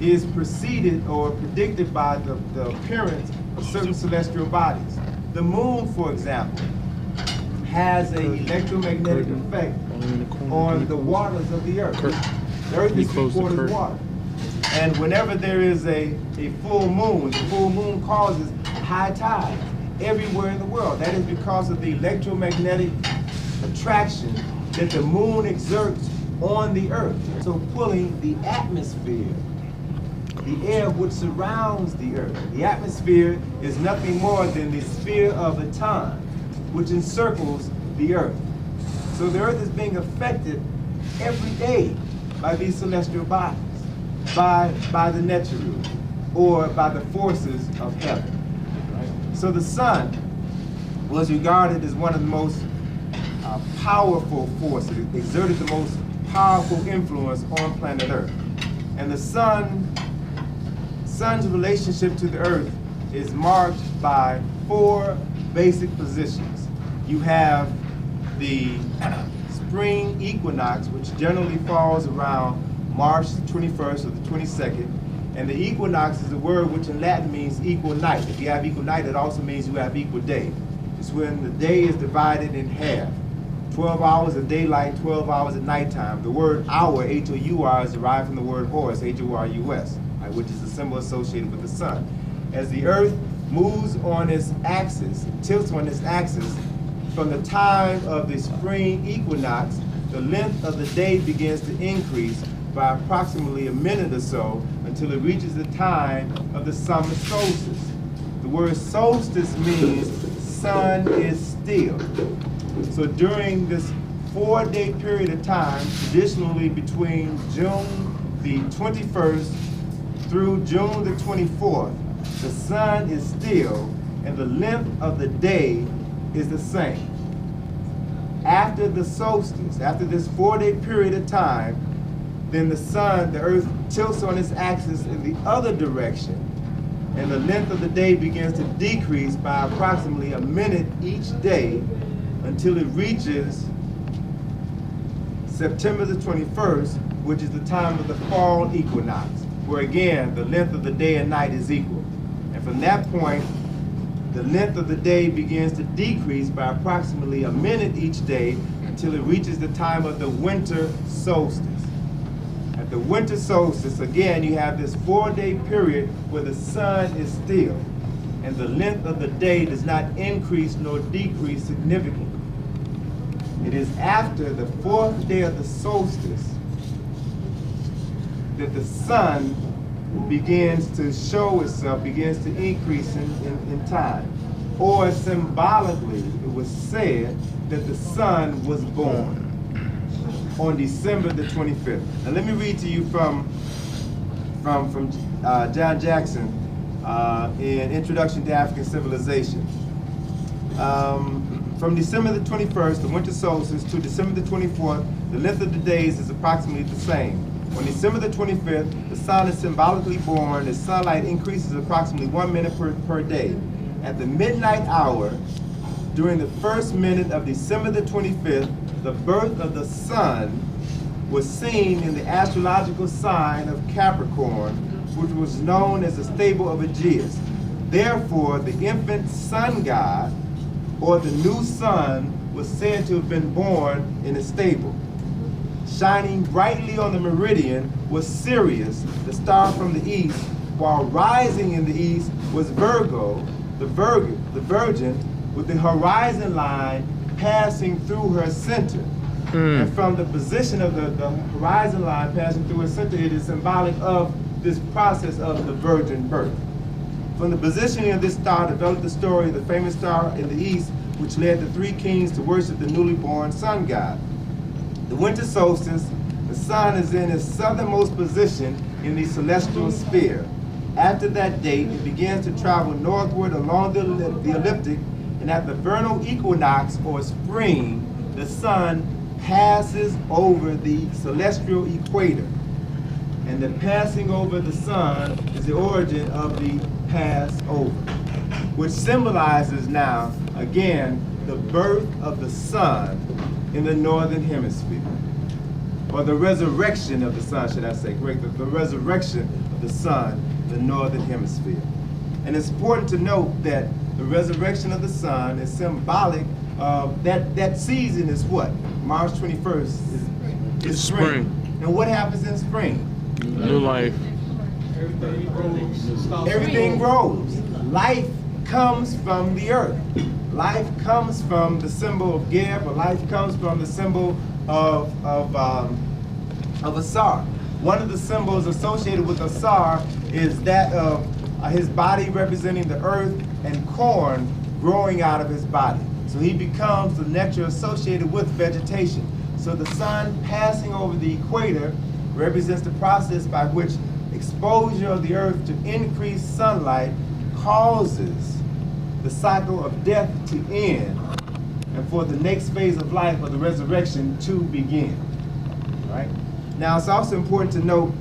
is preceded or predicted by the appearance of certain celestial bodies. The moon, for example, has an electromagnetic effect on the waters of the Earth. The Earth is 3/4 water. And whenever there is a full moon, the full moon causes high tide everywhere in the world. That is because of the electromagnetic attraction that the moon exerts on the Earth. So pulling the atmosphere, the air which surrounds the Earth. The atmosphere is nothing more than the sphere of Aton, which encircles the Earth. So the Earth is being affected every day by these celestial bodies, by the Neteru, or by the forces of heaven. Right? So the sun was regarded as one of the most powerful forces. It exerted the most powerful influence on planet Earth. And the sun's relationship to the Earth is marked by 4 basic positions. You have the spring equinox, which generally falls around March the 21st or the 22nd. And the equinox is a word which in Latin means equal night. If you have equal night, it also means you have equal day. It's when the day is divided in half. 12 hours of daylight, 12 hours at nighttime. The word hour, H-O-U-R, is derived from the word horus, H-O-R-U-S, which is a symbol associated with the sun. As the Earth moves on its axis, tilts on its axis, from the time of the spring equinox, the length of the day begins to increase by approximately a minute or so until it reaches the time of the summer solstice. The word solstice means sun is still. So during this 4-day period of time, traditionally between June the 21st through June the 24th, the sun is still, and the length of the day is the same. After the solstice, after this 4-day period of time, then the earth tilts on its axis in the other direction, and the length of the day begins to decrease by approximately a minute each day until it reaches September the 21st, which is the time of the fall equinox, where again, the length of the day and night is equal. And from that point, the length of the day begins to decrease by approximately a minute each day until it reaches the time of the winter solstice. At the winter solstice, again, you have this 4-day period where the sun is still, and the length of the day does not increase nor decrease significantly. It is after the 4th day of the solstice that the sun begins to show itself, begins to increase in time. Or symbolically, it was said that the sun was born on December the 25th. Now let me read to you from John Jackson in Introduction to African Civilization. From December the 21st, the winter solstice, to December the 24th, the length of the days is approximately the same. On December the 25th, the sun is symbolically born as sunlight increases approximately 1 minute per day. At the midnight hour, during the first minute of December the 25th, the birth of the sun was seen in the astrological sign of Capricorn, which was known as the stable of Aegeus. Therefore, the infant sun god, or the new sun, was said to have been born in a stable. Shining brightly on the meridian was Sirius, the star from the east, while rising in the east was Virgo, the Virgin, with the horizon line passing through her center. And from the position of the horizon line passing through her center, it is symbolic of this process of the virgin birth. From the positioning of this star developed the story of the famous star in the east, which led the 3 kings to worship the newly born sun god. The winter solstice, the sun is in its southernmost position in the celestial sphere. After that date, it begins to travel northward along the ecliptic, and at the vernal equinox, or spring, the sun passes over the celestial equator. And the passing over the sun is the origin of the Passover, which symbolizes now, again, the birth of the sun in the northern hemisphere. Or the resurrection of the sun, should I say, correct? The resurrection of the sun in the northern hemisphere. And it's important to note that the resurrection of the sun is symbolic of that season is what? March 21st is spring. And what happens in spring? New life. Everything grows. Life comes from the earth. Life comes from the symbol of Geb, or life comes from the symbol of Asar. One of the symbols associated with Asar is that of his body representing the earth and corn growing out of his body. So he becomes the nectar associated with vegetation. So the sun passing over the equator represents the process by which exposure of the earth to increased sunlight causes the cycle of death to end and for the next phase of life, or the resurrection, to begin. Right? Now it's also important to note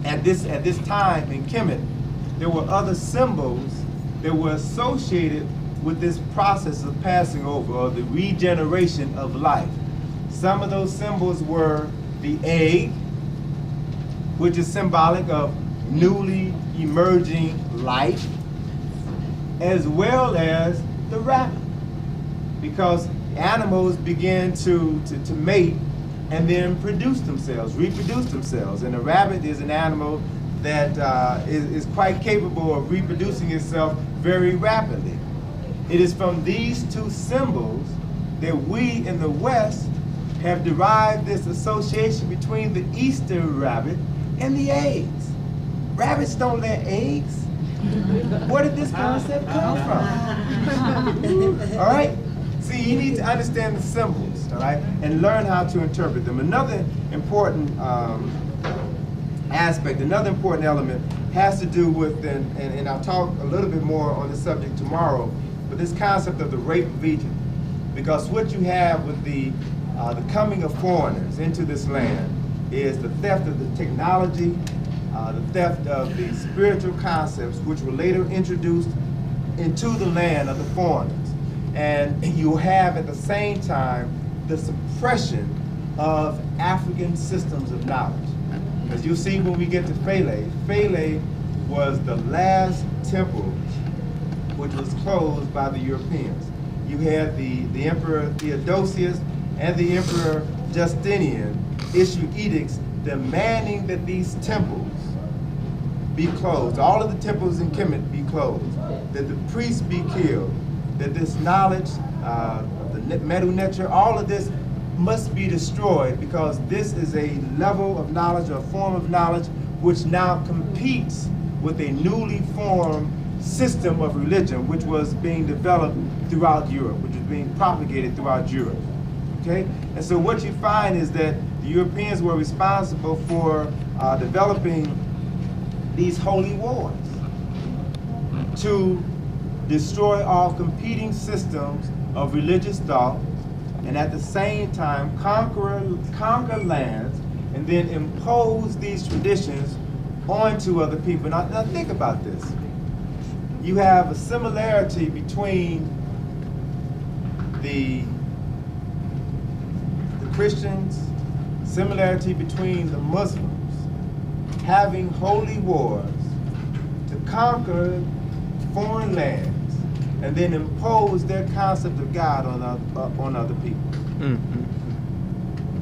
at this time in Kemet, there were other symbols that were associated with this process of passing over, or the regeneration of life. Some of those symbols were the egg, which is symbolic of newly emerging life, as well as the rabbit, because animals begin to mate and then reproduce themselves. And a rabbit is an animal that is quite capable of reproducing itself very rapidly. It is from these two symbols that we in the West have derived this association between the Easter rabbit and the eggs. Rabbits don't lay eggs. Where did this concept come from? All right? See, you need to understand the symbols, all right, and learn how to interpret them. Another important aspect, another important element has to do with, and I'll talk a little bit more on this subject tomorrow, but this concept of the rape of Egypt. Because what you have with the coming of foreigners into this land is the theft of the technology, the theft of the spiritual concepts which were later introduced into the land of the foreigners. And you have at the same time the suppression of African systems of knowledge. As you see when we get to Philae, Philae was the last temple which was closed by the Europeans. You had the Emperor Theodosius and the Emperor Justinian issue edicts demanding that these temples be closed, all of the temples in Kemet be closed, that the priests be killed, that this knowledge, the Medu Neter, all of this must be destroyed because this is a level of knowledge or a form of knowledge which now competes with a newly formed system of religion which was being developed throughout Europe, which was being propagated throughout Europe. Okay? And so what you find is that the Europeans were responsible for developing these holy wars to destroy all competing systems of religious thought, and at the same time conquer lands and then impose these traditions onto other people. Now think about this. You have a similarity between the Christians, similarity between the Muslims having holy wars to conquer foreign lands and then impose their concept of God on other people.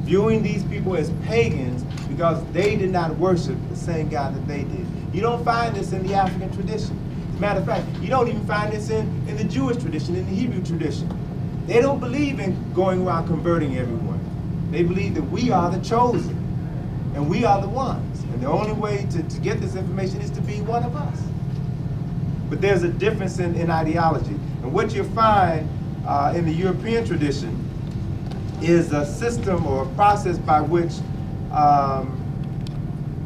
Viewing these people as pagans because they did not worship the same God that they did. You don't find this in the African tradition. As a matter of fact, you don't even find this in the Jewish tradition, in the Hebrew tradition. They don't believe in going around converting everyone. They believe that we are the chosen and we are the ones. And the only way to get this information is to be one of us. But there's a difference in ideology. And what you find in the European tradition is a system or a process by which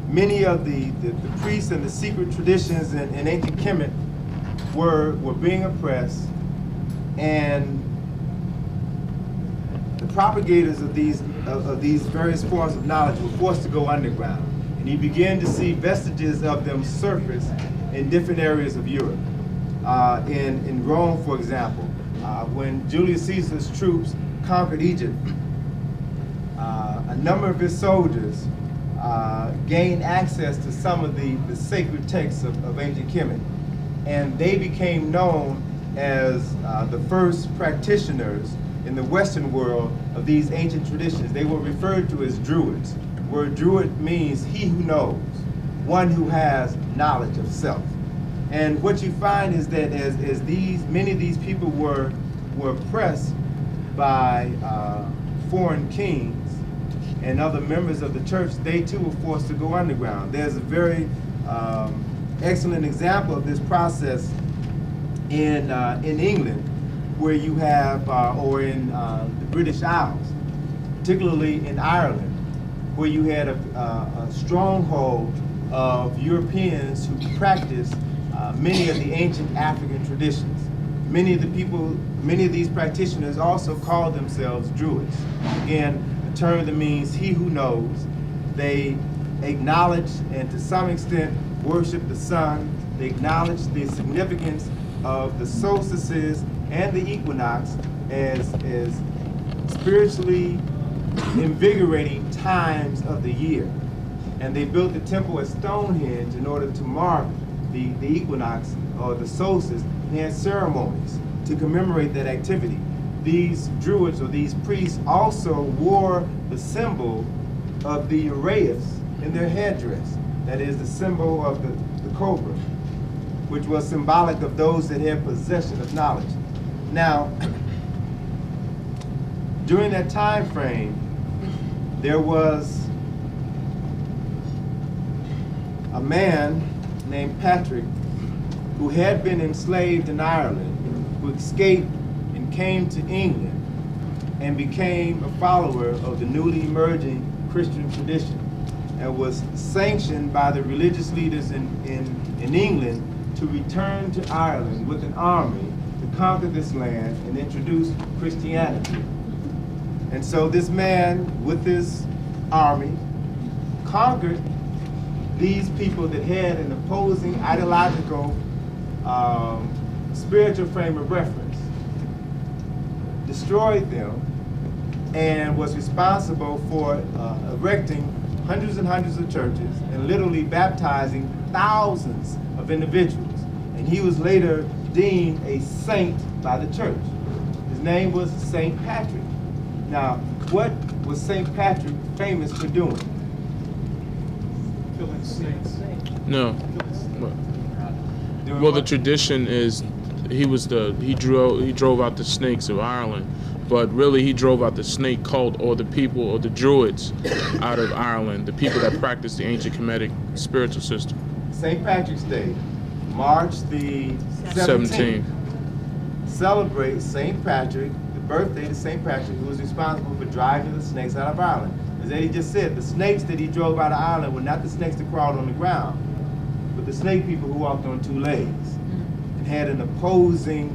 many of the priests and the secret traditions in ancient Kemet were being oppressed, and the propagators of these various forms of knowledge were forced to go underground. And you begin to see vestiges of them surface in different areas of Europe. In Rome, for example, when Julius Caesar's troops conquered Egypt, a number of his soldiers gained access to some of the sacred texts of ancient Kemet. And they became known as the first practitioners in the Western world of these ancient traditions. They were referred to as Druids, where Druid means he who knows, one who has knowledge of self. And what you find is that as many of these people were oppressed by foreign kings and other members of the church, they too were forced to go underground. There's a very excellent example of this process in England, where you have, or in the British Isles, particularly in Ireland, where you had a stronghold of Europeans who practiced many of the ancient African traditions. Many of these practitioners also called themselves Druids. Again, a term that means he who knows. They acknowledge and to some extent worship the sun. They acknowledge the significance of the solstices and the equinox as spiritually invigorating times of the year. And they built the temple at Stonehenge in order to mark the equinox or the solstice. They had ceremonies to commemorate that activity. These Druids or these priests also wore the symbol of the uraeus in their headdress. That is the symbol of the cobra, which was symbolic of those that had possession of knowledge. Now, during that time frame, there was a man named Patrick who had been enslaved in Ireland, who escaped and came to England and became a follower of the newly emerging Christian tradition. and was sanctioned by the religious leaders in England to return to Ireland with an army to conquer this land and introduce Christianity. And so this man with his army conquered these people that had an opposing ideological spiritual frame of reference, destroyed them, and was responsible for erecting hundreds and hundreds of churches and literally baptizing thousands of individuals. And he was later deemed a saint by the church. His name was St. Patrick. Now, what was St. Patrick famous for doing? Killing snakes. No. Well, the tradition is he drove out the snakes of Ireland, but really he drove out the snake cult or the people or the Druids out of Ireland, the people that practiced the ancient Kemetic spiritual system. St. Patrick's Day, March the 17th, celebrates St. Patrick, the birthday of St. Patrick, who was responsible for driving the snakes out of Ireland. As Eddie just said, the snakes that he drove out of Ireland were not the snakes that crawled on the ground, but the snake people who walked on two legs and had an opposing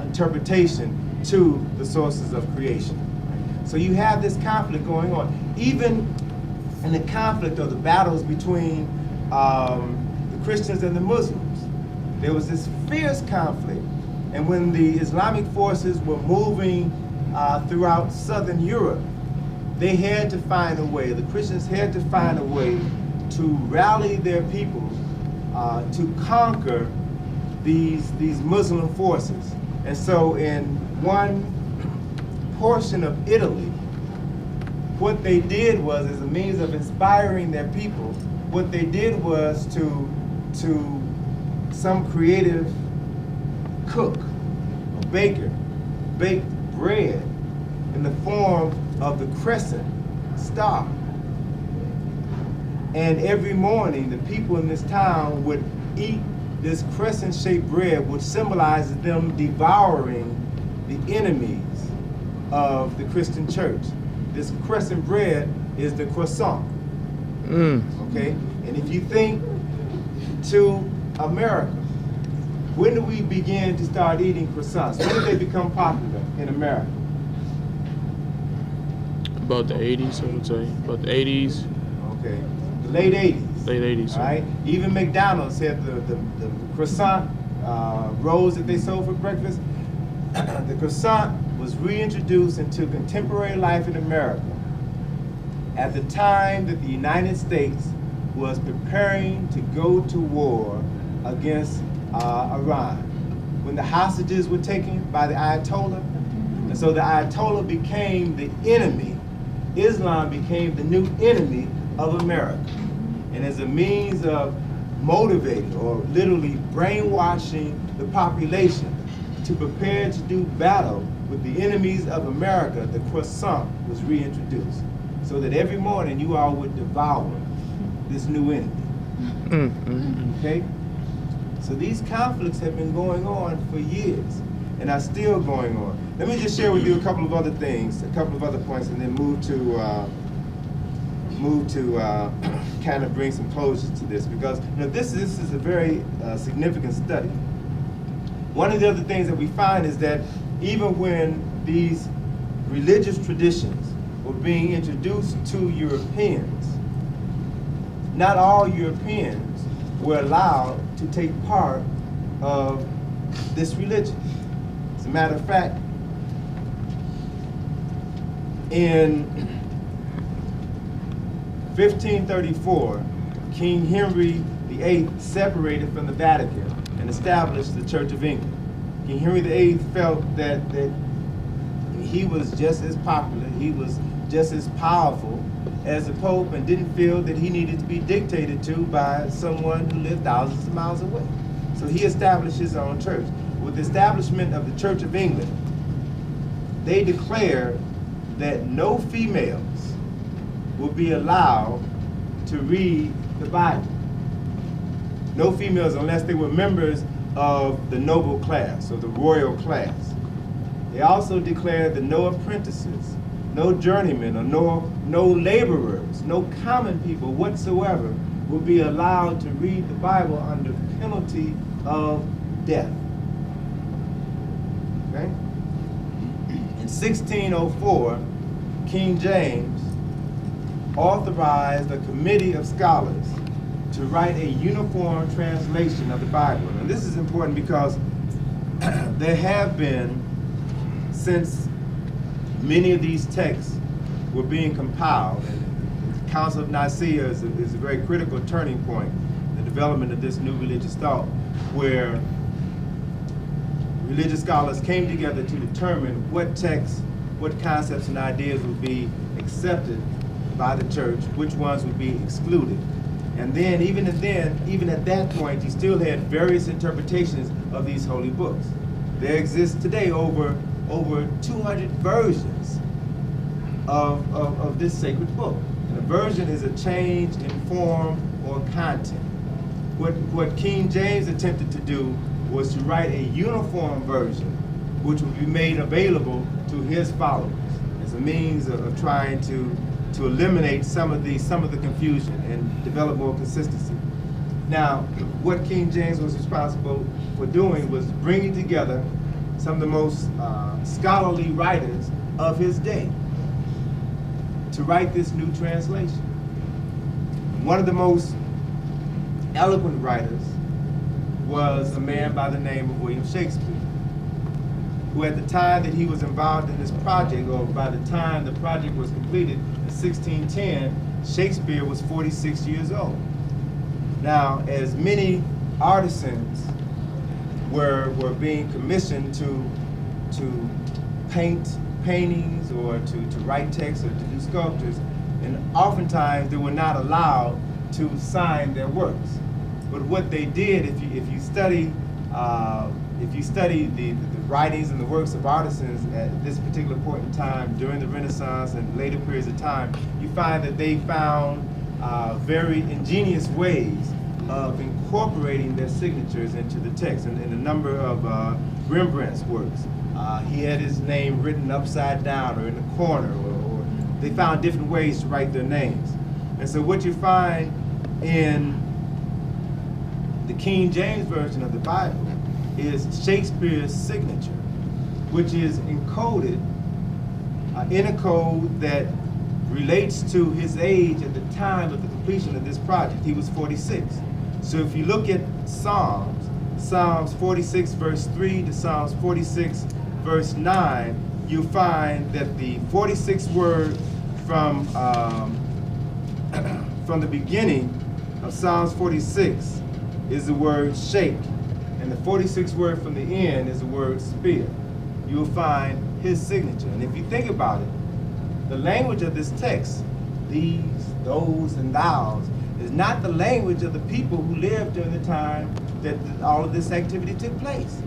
interpretation to the sources of creation. So you have this conflict going on. Even in the conflict or the battles between the Christians and the Muslims, there was this fierce conflict. And when the Islamic forces were moving throughout Southern Europe, they had to find a way, the Christians had to find a way to rally their people to conquer these Muslim forces. And so in one portion of Italy, what they did was, as a means of inspiring their people, what they did was to some creative cook, a baker, baked bread in the form of the crescent star. And every morning, the people in this town would eat this crescent-shaped bread, which symbolizes them devouring the enemies of the Christian church. This crescent bread is the croissant. Okay? And if you think to America, when do we begin to start eating croissants? When did they become popular in America? About the 80s, I would say. About the 80s. Okay. The late 80s. Late 80s. All right? Even McDonald's had the croissant rolls that they sold for breakfast. The croissant was reintroduced into contemporary life in America at the time that the United States was preparing to go to war against Iran. When the hostages were taken by the Ayatollah, and so the Ayatollah became the enemy, Islam became the new enemy of America. And as a means of motivating or literally brainwashing the population to prepare to do battle with the enemies of America, the croissant was reintroduced. So that every morning you all would devour this new enemy. Okay? So these conflicts have been going on for years and are still going on. Let me just share with you a couple of other things, a couple of other points, and then move to kind of bring some closure to this, because this is a very significant study. One of the other things that we find is that even when these religious traditions were being introduced to Europeans, not all Europeans were allowed to take part of this religion. As a matter of fact, in 1534, King Henry VIII separated from the Vatican and established the Church of England. King Henry VIII felt that he was just as popular, he was just as powerful as the Pope, and didn't feel that he needed to be dictated to by someone who lived thousands of miles away. So he established his own church. With the establishment of the Church of England, they declared that no females will be allowed to read the Bible. No females unless they were members of the noble class or the royal class. They also declared that no apprentices no journeymen, or no laborers, no common people whatsoever will be allowed to read the Bible under penalty of death. Okay? In 1604, King James authorized a committee of scholars to write a uniform translation of the Bible. And this is important because there have been, since many of these texts were being compiled, and the Council of Nicaea is a very critical turning point in the development of this new religious thought, where religious scholars came together to determine what texts, what concepts and ideas would be accepted by the church, which ones would be excluded. And then, even at that point, you still had various interpretations of these holy books. There exists today over 200 versions of this sacred book. And a version is a change in form or content. What King James attempted to do was to write a uniform version which would be made available to his followers as a means of trying to eliminate some of the confusion and develop more consistency. Now, what King James was responsible for doing was bringing together some of the most scholarly writers of his day to write this new translation. One of the most eloquent writers was a man by the name of William Shakespeare, who at the time that he was involved in this project, or by the time the project was completed in 1610, Shakespeare was 46 years old. Now, as many artisans were being commissioned to paint paintings or to write texts or to do sculptures, and oftentimes they were not allowed to sign their works. But what they did, if you study the writings and the works of artisans at this particular point in time during the Renaissance and later periods of time, you find that they found very ingenious ways of incorporating their signatures into the text. And in a number of Rembrandt's works, he had his name written upside down or in the corner, or they found different ways to write their names. And so what you find in the King James Version of the Bible is Shakespeare's signature, which is encoded in a code that relates to his age at the time of the completion of this project. He was 46. So if you look at Psalms 46 verse 3 to Psalms 46 verse 9, you find that the 46th word from the beginning of Psalms 46 is the word shake, and the 46th word from the end is the word spear. You'll find his signature. And if you think about it, the language of this text, these, those, and thous, is not the language of the people who lived during the time that all of this activity took place.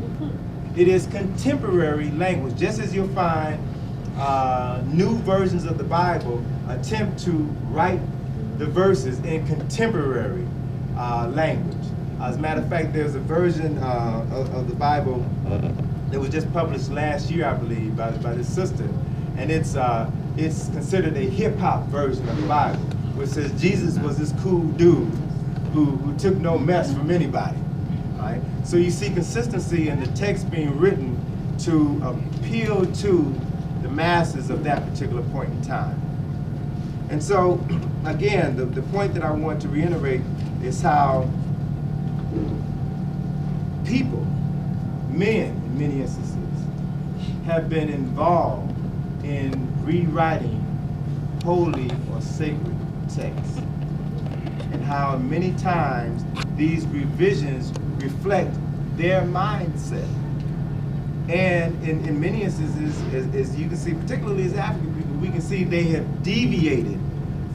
It is contemporary language, just as you'll find new versions of the Bible attempt to write the verses in contemporary language. As a matter of fact, there's a version of the Bible that was just published last year, I believe, by this sister, and it's considered a hip-hop version of the Bible, which says Jesus was this cool dude who took no mess from anybody. Right? So you see consistency in the text being written to appeal to the masses of that particular point in time. And so, again, the point that I want to reiterate is how people, men in many instances, have been involved in rewriting holy or sacred texts, and how many times these revisions reflect their mindset. And in many instances, as you can see, particularly as African people, we can see they have deviated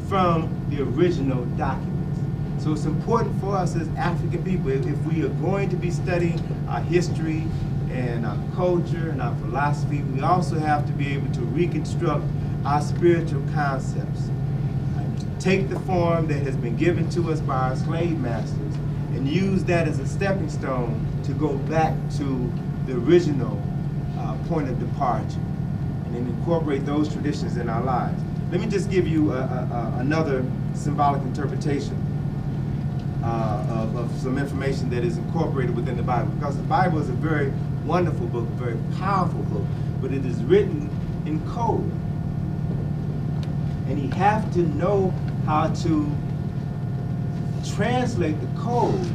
from the original documents. So it's important for us as African people, if we are going to be studying our history and our culture and our philosophy, we also have to be able to reconstruct our spiritual concepts. Take the form that has been given to us by our slave masters and use that as a stepping stone to go back to the original point of departure. And and incorporate those traditions in our lives. Let me just give you another symbolic interpretation of some information that is incorporated within the Bible, because the Bible is a very wonderful book, a very powerful book, but it is written in code. And you have to know how to translate the code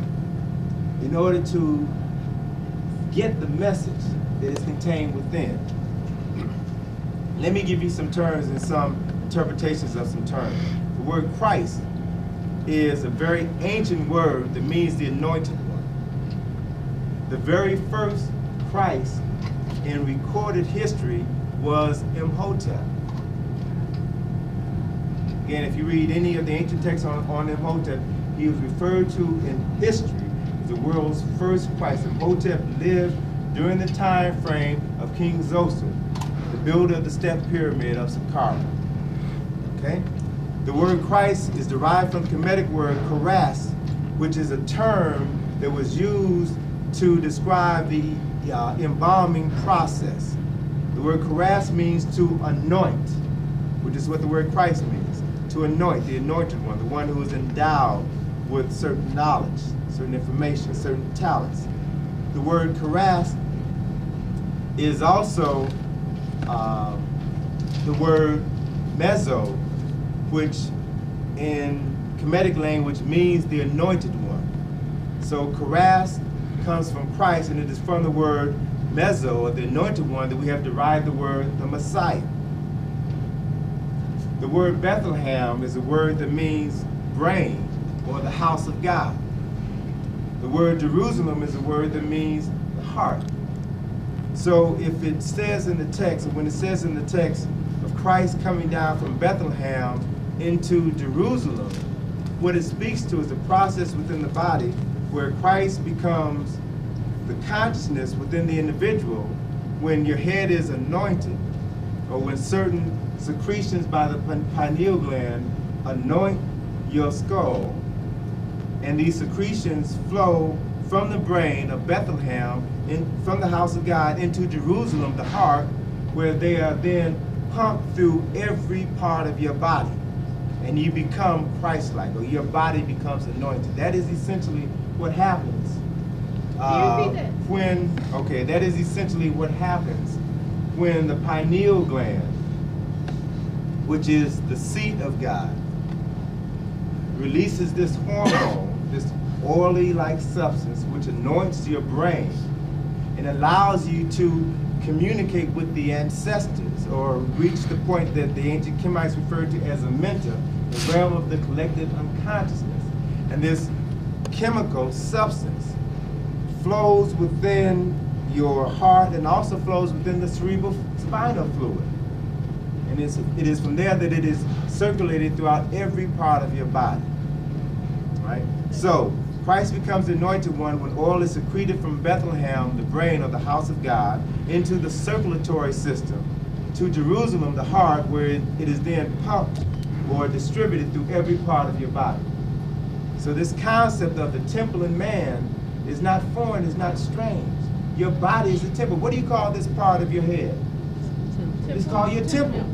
in order to get the message that is contained within. Let me give you some terms and some interpretations of some terms. The word Christ is a very ancient word that means the anointed one. The very first Christ in recorded history was Imhotep. Again, if you read any of the ancient texts on Imhotep, he was referred to in history as the world's first Christ. Imhotep lived during the time frame of King Zoser, the builder of the step pyramid of Saqqara. Okay? The word Christ is derived from the Kemetic word karas, which is a term that was used to describe the embalming process. The word karas means to anoint, which is what the word Christ means. To anoint, the anointed one, the one who is endowed with certain knowledge, certain information, certain talents. The word karas is also the word meso, which in Kemetic language means the anointed one. So karas comes from Christ, and it is from the word meso, or the anointed one, that we have derived the word the Messiah. The word Bethlehem is a word that means brain, or the house of God. The word Jerusalem is a word that means the heart. So if it says in the text, or when it says in the text of Christ coming down from Bethlehem into Jerusalem, what it speaks to is the process within the body where Christ becomes the consciousness within the individual when your head is anointed, or when certain secretions by the pineal gland anoint your skull, and these secretions flow from the brain of Bethlehem, from the house of God into Jerusalem, the heart, where they are then pumped through every part of your body, and you become Christ-like, or your body becomes anointed. That is essentially what happens. That is essentially what happens when the pineal gland, which is the seat of God, releases this hormone, this oily-like substance, which anoints your brain and allows you to communicate with the ancestors, or reach the point that the ancient Kemites referred to as a mentor, the realm of the collective unconsciousness. And this chemical substance flows within your heart and also flows within the cerebral spinal fluid. And it is from there that it is circulated throughout every part of your body. Right? So, Christ becomes the anointed one when oil is secreted from Bethlehem, the brain, or the house of God, into the circulatory system, to Jerusalem, the heart, where it is then pumped or distributed through every part of your body. So this concept of the temple in man is not foreign, is not strange. Your body is a temple. What do you call this part of your head? It's called your temple.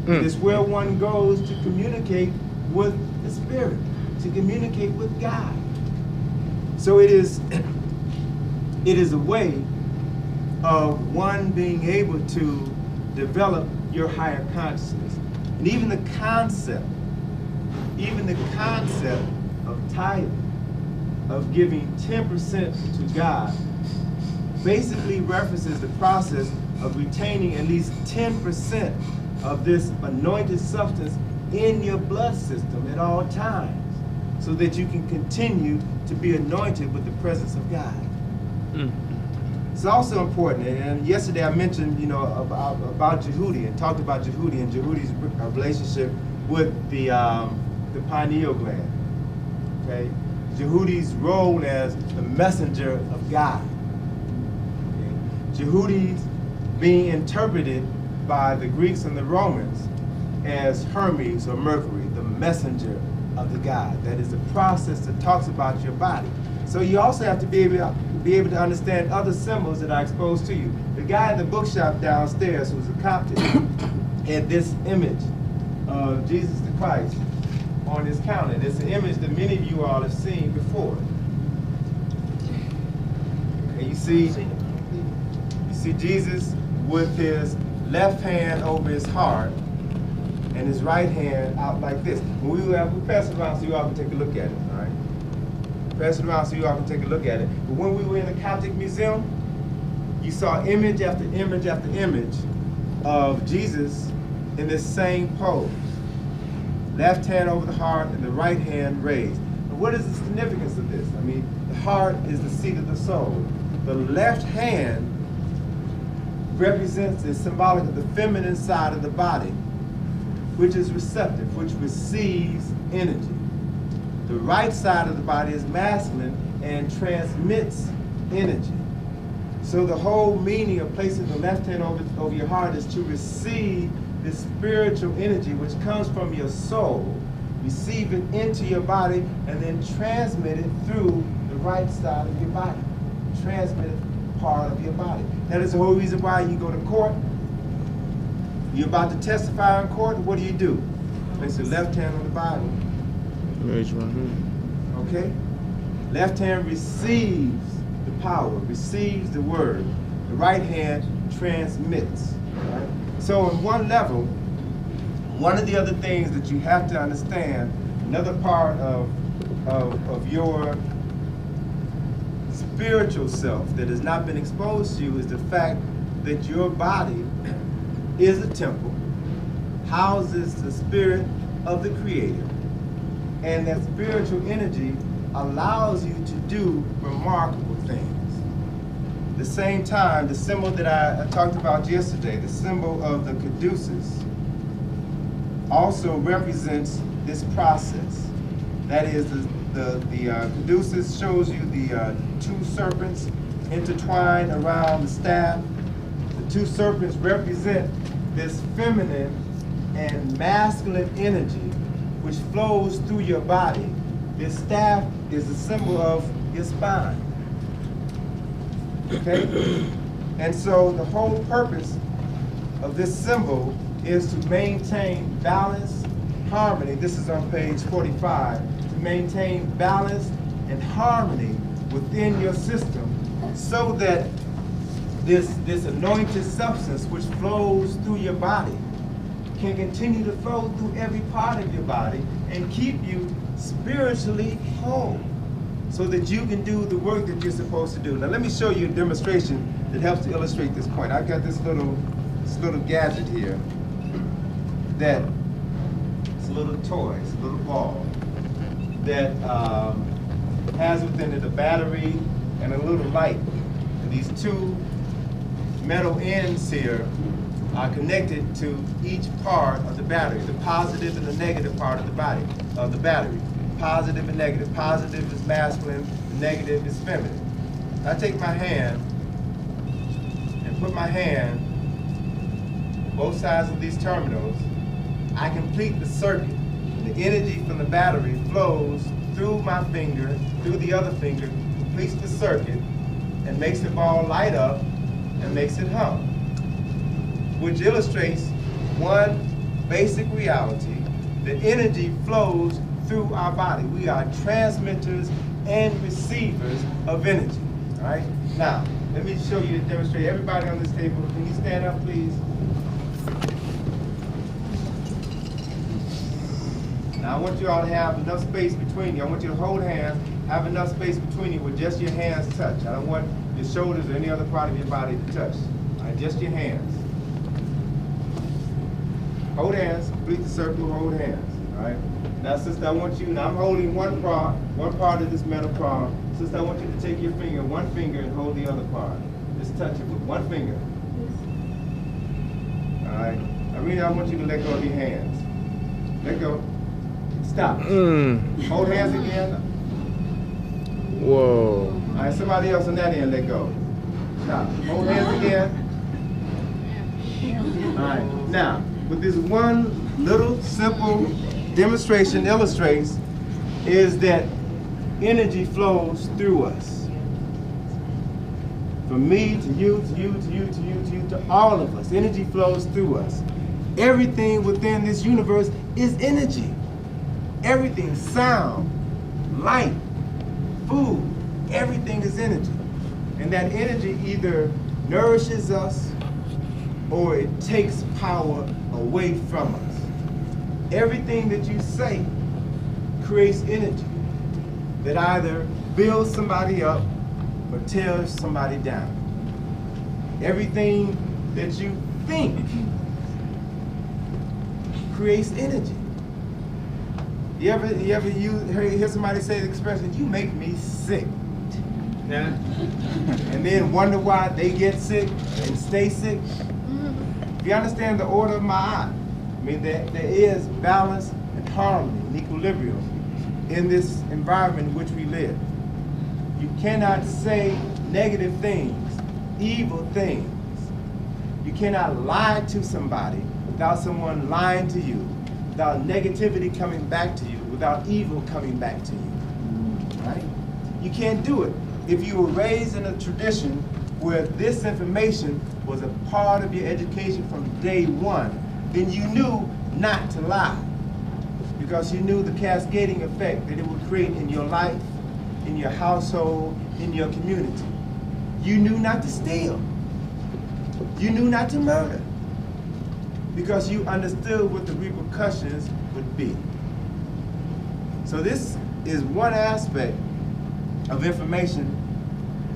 It is where one goes to communicate with the Spirit, to communicate with God. So it is a way of one being able to develop your higher consciousness. And even the concept of tithing, of giving 10% to God, basically references the process of retaining at least 10% of this anointed substance in your blood system at all times, so that you can continue to be anointed with the presence of God. It's also important, and yesterday I mentioned, about Jehudi, and talked about Jehudi and Jehudi's relationship with the pineal gland. Okay, Jehudi's role as the messenger of God. Okay? Jehudi's being interpreted by the Greeks and the Romans as Hermes or Mercury, the messenger of the God. That is the process that talks about your body. So you also have to be be able to understand other symbols that are exposed to you. The guy in the bookshop downstairs, who's a Coptic, had this image of Jesus the Christ on his counter. And it's an image that many of you all have seen before. And you see Jesus with his left hand over his heart and his right hand out like this. When we'll pass it around so you all can take a look at it, all right? Pass it around so you all can take a look at it. But when we were in the Coptic Museum, you saw image after image after image of Jesus in this same pose. Left hand over the heart and the right hand raised. And what is the significance of this? I mean, the heart is the seat of the soul. The left hand represents, is symbolic of the feminine side of the body, which is receptive, which receives energy. The right side of the body is masculine and transmits energy. So the whole meaning of placing the left hand over your heart is to receive this spiritual energy which comes from your soul, receive it into your body, and then transmit it through the right side of your body. Transmit it part of your body. That is the whole reason why you go to court. You're about to testify in court, what do? Place your left hand on the Bible. Raise your right hand. Okay? Left hand receives the power, receives the word. The right hand transmits. Right? So on one level, one of the other things that you have to understand, another part of your spiritual self that has not been exposed to you is the fact that your body is a temple, houses the spirit of the Creator, and that spiritual energy allows you to do remarkable things. At the same time, the symbol that I talked about yesterday, the symbol of the caduceus, also represents this process. That is, the caduceus shows you the two serpents intertwined around the staff. The two serpents represent this feminine and masculine energy which flows through your body. This staff is a symbol of your spine. Okay? And so the whole purpose of this symbol is to maintain balance, harmony. This is on page 45. To maintain balance and harmony within your system so that this anointed substance which flows through your body can continue to flow through every part of your body and keep you spiritually whole so that you can do the work that you're supposed to do. Now let me show you a demonstration that helps to illustrate this point. I've got this little gadget here that it's a little toy, it's a little ball that has within it a battery and a little light. And these two metal ends here are connected to each part of the battery, the positive and the negative part of the body, of the battery. Positive and negative. Positive is masculine, the negative is feminine. I take my hand and put my hand on both sides of these terminals. I complete the circuit. The energy from the battery flows through my finger, through the other finger, completes the circuit, and makes the ball light up and makes it hum, which illustrates one basic reality. The energy flows through our body. We are transmitters and receivers of energy. All right? Now, let me show you, demonstrate. Everybody on this table, can you stand up, please? Now, I want you all to have enough space between you. I want you to hold hands, have enough space between you where just your hands touch. I don't want your shoulders or any other part of your body to touch. All right, just your hands. Hold hands, complete the circle, hold hands. All right? Now, sister, I want you, now I'm holding one part of this metal prong. Sister, I want you to take your finger, one finger, and hold the other part. Just touch it with one finger. All right? Irina, I want you to let go of your hands. Let go. Stop. Hold hands again. Whoa. All right, somebody else on that end, let go. Stop. Hold hands again. All right, now, with this one little simple demonstration illustrates is that energy flows through us. From me to you, to you, to you, to you, to you, to all of us. Energy flows through us. Everything within this universe is energy. Everything, sound, light, food, everything is energy. And that energy either nourishes us or it takes power away from us. Everything that you say creates energy that either builds somebody up or tears somebody down. Everything that you think creates energy. You ever hear somebody say the expression, "You make me sick"? Yeah. And then wonder why they get sick and stay sick? If you understand the order of my eye, I mean there is balance and harmony and equilibrium in this environment in which we live. You cannot say negative things, evil things. You cannot lie to somebody without someone lying to you, without negativity coming back to you, without evil coming back to you, right? You can't do it. If you were raised in a tradition where this information was a part of your education from day one, then you knew not to lie because you knew the cascading effect that it would create in your life, in your household, in your community. You knew not to steal. You knew not to murder because you understood what the repercussions would be. So this is one aspect of information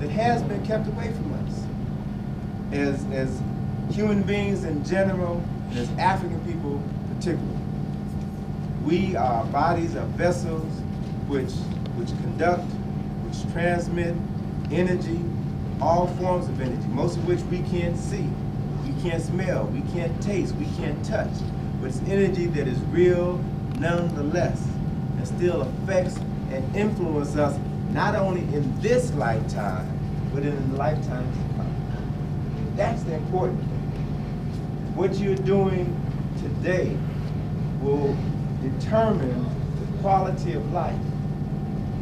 that has been kept away from us. As human beings in general, and as African people particularly. Our bodies are vessels which conduct, which transmit energy, all forms of energy, most of which we can't see, we can't smell, we can't taste, we can't touch. But it's energy that is real nonetheless and still affects and influences us not only in this lifetime, but in the lifetimes to come. That's the important thing. What you're doing today will determine the quality of life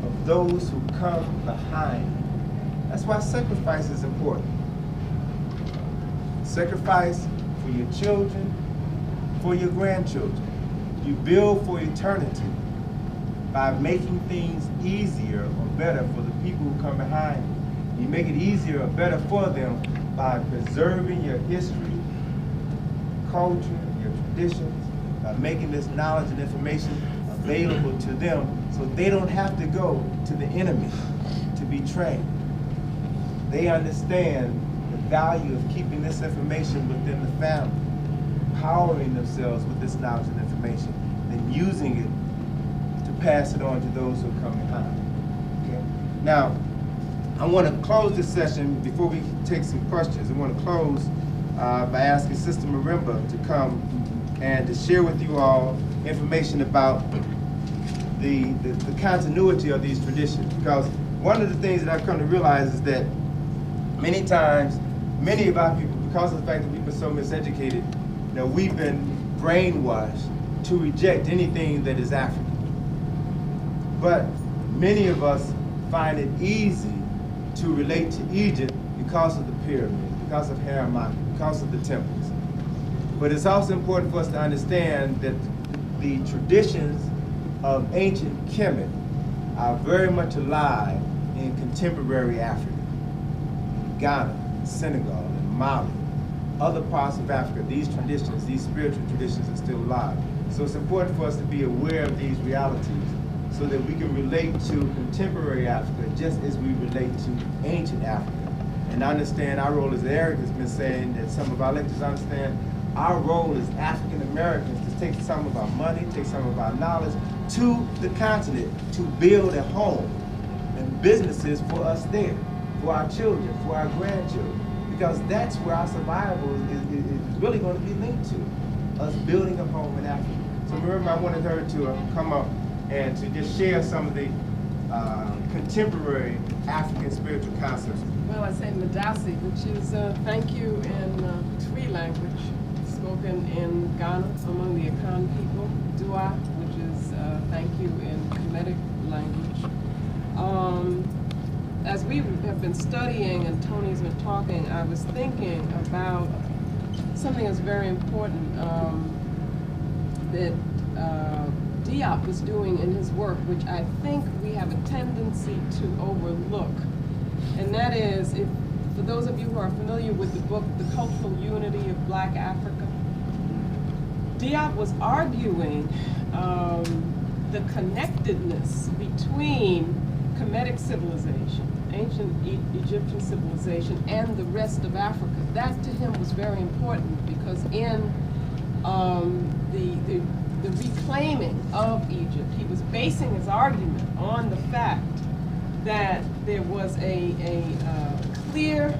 of those who come behind you. That's why sacrifice is important. Sacrifice for your children, for your grandchildren. You build for eternity by making things easier or better for the people who come behind you. You make it easier or better for them by preserving your history, culture, your traditions, by making this knowledge and information available to them so they don't have to go to the enemy to be trained. They understand the value of keeping this information within the family, empowering themselves with this knowledge and information, then using it to pass it on to those who come behind. Okay? Now, I want to close this session before we take some questions. I want to close by asking Sister Marimba to come and to share with you all information about the continuity of these traditions. Because one of the things that I've come to realize is that many times, many of our people, because of the fact that we've been so miseducated, we've been brainwashed to reject anything that is African. But many of us find it easy to relate to Egypt because of the pyramids, because of Haramaki, because of the temples. But it's also important for us to understand that the traditions of ancient Kemet are very much alive in contemporary Africa. Ghana, Senegal, and Mali, other parts of Africa, these traditions, these spiritual traditions are still alive. So it's important for us to be aware of these realities so that we can relate to contemporary Africa just as we relate to ancient Africa. And understand our role, as Eric has been saying, that some of our lectures understand, our role as African Americans to take some of our money, take some of our knowledge to the continent to build a home and businesses for us there, for our children, for our grandchildren, because that's where our survival is really going to be linked to, us building a home in Africa. So remember, I wanted her to come up and to just share some of the contemporary African spiritual concepts. Well, I say Madasi, which is thank you in Twi language, spoken in Ghana among the Akan people. Dua, which is thank you in Kemetic language. As we have I've been studying and Tony's been talking, I was thinking about something that's very important that Diop was doing in his work, which I think we have a tendency to overlook. And that is, for those of you who are familiar with the book, The Cultural Unity of Black Africa, Diop was arguing the connectedness between Kemetic civilization, ancient Egyptian civilization, and the rest of Africa. That to him was very important because in the reclaiming of Egypt, he was basing his argument on the fact that there was a clear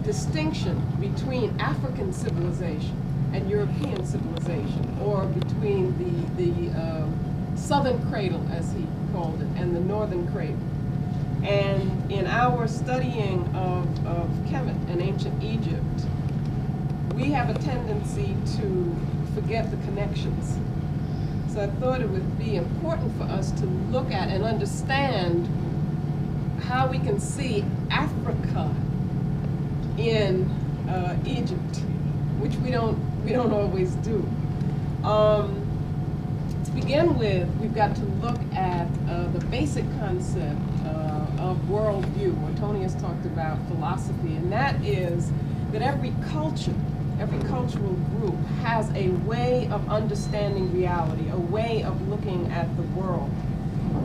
distinction between African civilization and European civilization, or between the southern cradle, as he called it, and the northern cradle. And in our studying of Kemet and ancient Egypt, we have a tendency to forget the connections. So I thought it would be important for us to look at and understand how we can see Africa in Egypt, which we don't always do. To begin with, we've got to look at the basic concept of worldview, what Tony has talked about philosophy, and that is that every culture, every cultural group has a way of understanding reality, a way of looking at the world.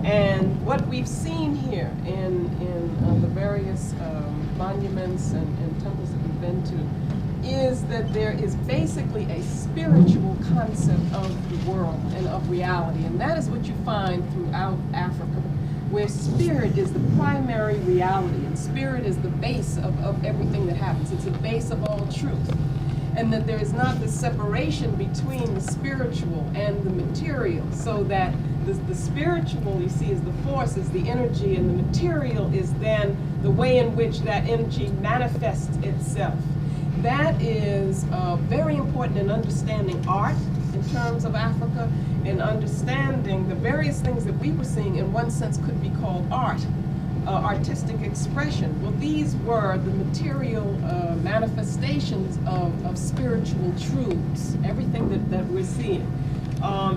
And what we've seen here in the various monuments and temples that we've been to is that there is basically a spiritual concept of the world and of reality. And that is what you find throughout Africa, where spirit is the primary reality, and spirit is the base of everything that happens. It's the base of all truth. And that there is not this separation between the spiritual and the material, so that the spiritual, you see, is the force, is the energy, and the material is then the way in which that energy manifests itself. That is very important in understanding art in terms of Africa, and understanding the various things that we were seeing in one sense could be called art, artistic expression. Well, these were the material manifestations of spiritual truths, everything that we're seeing.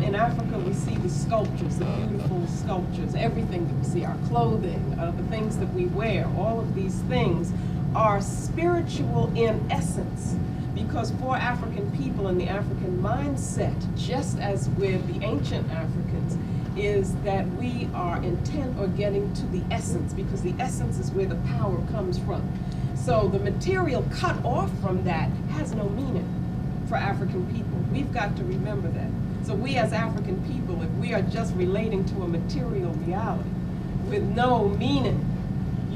In Africa, we see the sculptures, the beautiful sculptures, everything that we see, our clothing, the things that we wear, all of these things are spiritual in essence, because for African people and the African mindset, just as with the ancient Africans, is that we are intent on getting to the essence, because the essence is where the power comes from. So the material cut off from that has no meaning for African people. We've got to remember that. So we as African people, if we are just relating to a material reality with no meaning,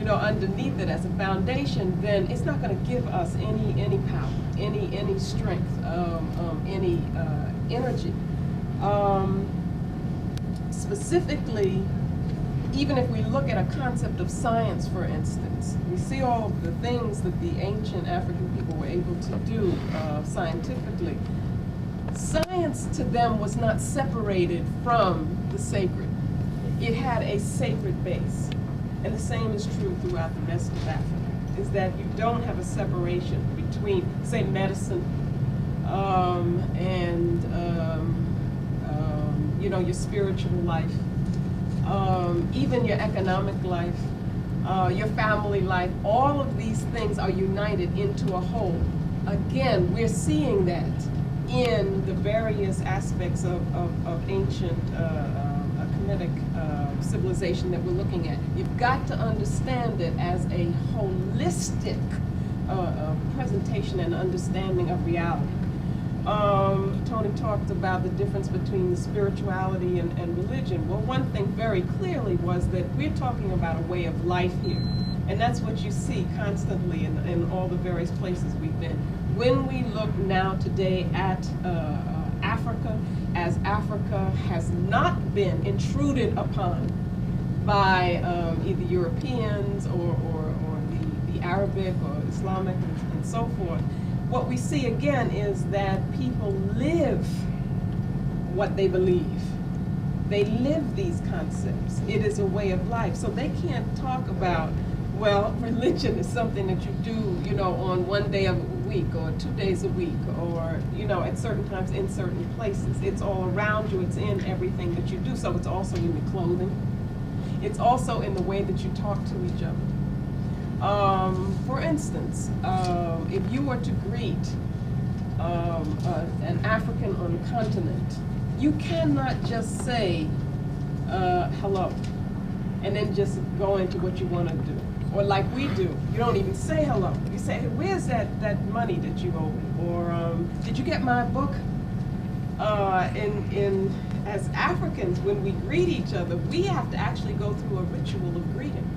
underneath it as a foundation, then it's not going to give us any power, any strength, any energy. Specifically, even if we look at a concept of science, for instance, we see all of the things that the ancient African people were able to do scientifically. Science to them was not separated from the sacred. It had a sacred base. And the same is true throughout the rest of Africa, is that you don't have a separation between, say, medicine and your spiritual life, even your economic life, your family life. All of these things are united into a whole. Again, we're seeing that in the various aspects of ancient Kemetic civilization that we're looking at. You've got to understand it as a holistic presentation and understanding of reality. Tony talked about the difference between the spirituality and religion. Well, one thing very clearly was that we're talking about a way of life here. And that's what you see constantly in all the various places we've been. When we look now today at Africa, as Africa has not been intruded upon by either Europeans or the Arabic or Islamic and so forth, what we see again is that people live what they believe. They live these concepts. It is a way of life. So they can't talk about, well, religion is something that you do, you know, on one day of a week or 2 days a week or, you know, at certain times in certain places. It's all around you. It's in everything that you do. So it's also in your clothing. It's also in the way that you talk to each other. For instance, if you were to greet an African on the continent, you cannot just say hello and then just go into what you want to do. Or like we do, you don't even say hello. You say, hey, where's that money that you owe me? Or did you get my book? As Africans, when we greet each other, we have to actually go through a ritual of greeting.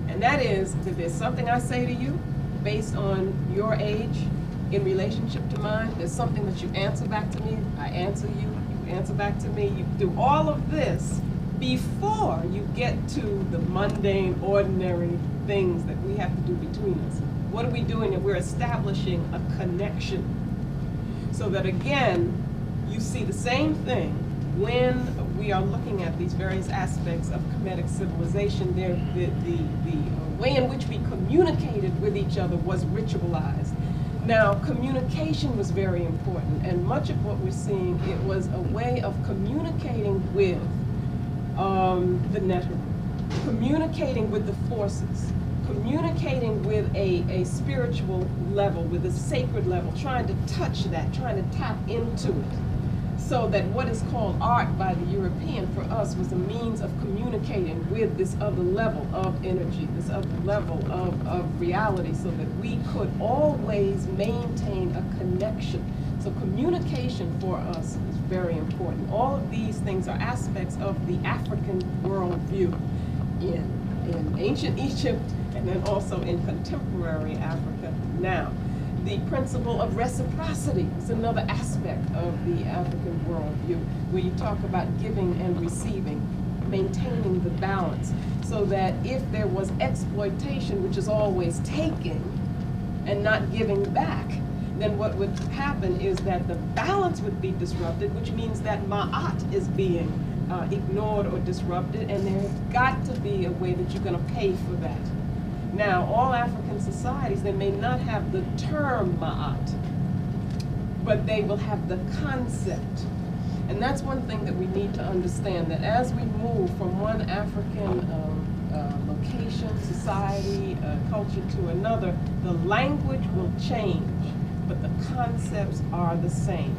And that is that there's something I say to you based on your age in relationship to mine. There's something that you answer back to me. I answer you. You answer back to me. You do all of this before you get to the mundane, ordinary things that we have to do between us. What are we doing? We're establishing a connection. So that again, you see the same thing when we are looking at these various aspects of Kemetic civilization. The way in which we communicated with each other was ritualized. Now, communication was very important, and much of what we're seeing, it was a way of communicating with the network, communicating with the forces, communicating with a spiritual level, with a sacred level, trying to touch that, trying to tap into it. So that what is called art by the European for us was a means of communicating with this other level of energy, this other level of reality, so that we could always maintain a connection. So communication for us is very important. All of these things are aspects of the African worldview in ancient Egypt and then also in contemporary Africa now. The principle of reciprocity is another aspect of the African worldview, where you talk about giving and receiving, maintaining the balance, so that if there was exploitation, which is always taking and not giving back, then what would happen is that the balance would be disrupted, which means that ma'at is being ignored or disrupted, and there's got to be a way that you're going to pay for that. Now, all African societies, they may not have the term ma'at, but they will have the concept. And that's one thing that we need to understand, that as we move from one African location, society, culture to another, the language will change, but the concepts are the same.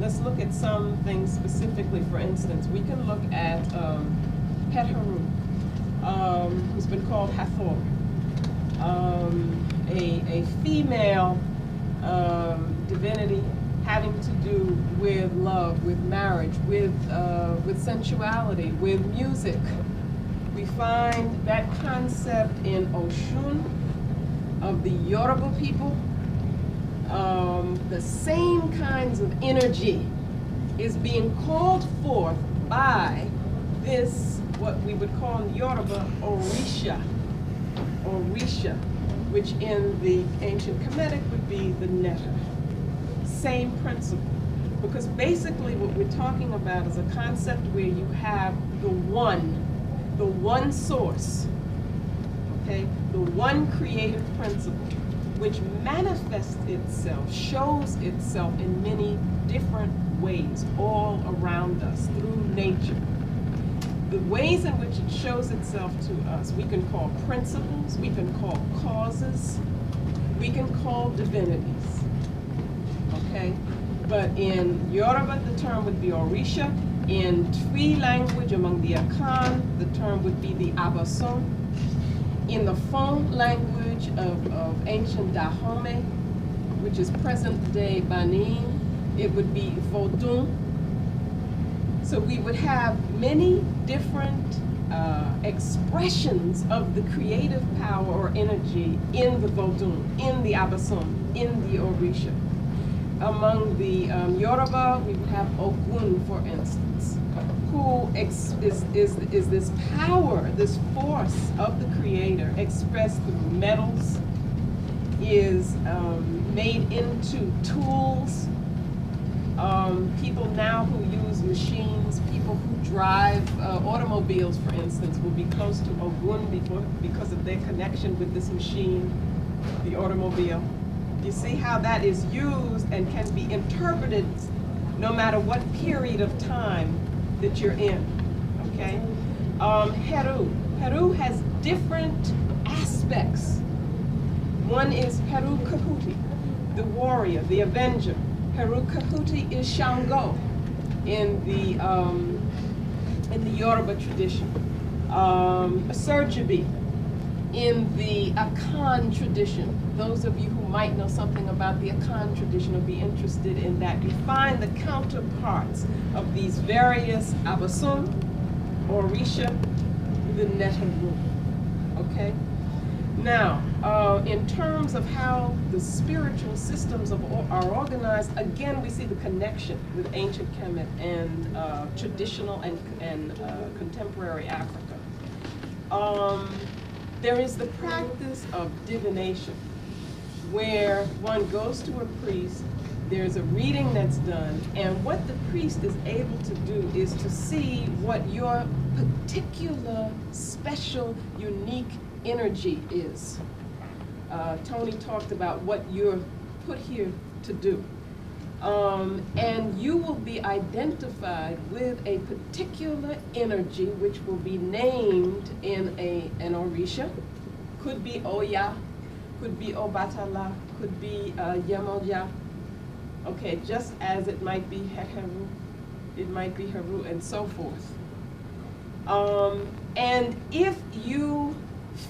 Let's look at some things specifically. For instance, we can look at Het-Heru, who's been called Hathor. A female divinity having to do with love, with marriage, with sensuality, with music. We find that concept in Oshun of the Yoruba people. The same kinds of energy is being called forth by this, what we would call in Yoruba, Orisha. Orisha, which in the ancient Kemetic would be the Netta. Same principle. Because basically what we're talking about is a concept where you have the one source, okay? The one creative principle, which manifests itself, shows itself in many different ways all around us through nature. The ways in which it shows itself to us, we can call principles, we can call causes, we can call divinities, okay? But in Yoruba, the term would be Orisha. In Twi language, among the Akan, the term would be the Abason. In the Fon language of ancient Dahomey, which is present-day Benin, it would be Vodun. So we would have many different expressions of the creative power or energy in the Vodun, in the Abason, in the Orisha. Among the Yoruba, we would have Ogun, for instance, who is this power, this force of the creator expressed through metals, is made into tools. People now who use machines, people who drive automobiles, for instance, will be close to Ogun because of their connection with this machine, the automobile. You see how that is used and can be interpreted no matter what period of time that you're in, okay? Heru. Heru has different aspects. One is Heru Kahuti, the warrior, the avenger. Heru Kahuti is Shango in the Yoruba tradition. Sergibi in the Akan tradition. Those of you who might know something about the Akan tradition will be interested in that. You find the counterparts of these various Abasun, Orisha, the Neteru. Okay? Now, in terms of how the spiritual systems are organized, again, we see the connection with ancient Kemet and traditional and contemporary Africa. There is the practice of divination, where one goes to a priest, there's a reading that's done, and what the priest is able to do is to see what your particular, special, unique energy is. Tony talked about what you're put here to do. And you will be identified with a particular energy which will be named in an Orisha. Could be Oya, could be Obatala, could be Yemoja. Okay, just as it might be Heru, it might be Heru, and so forth. And if you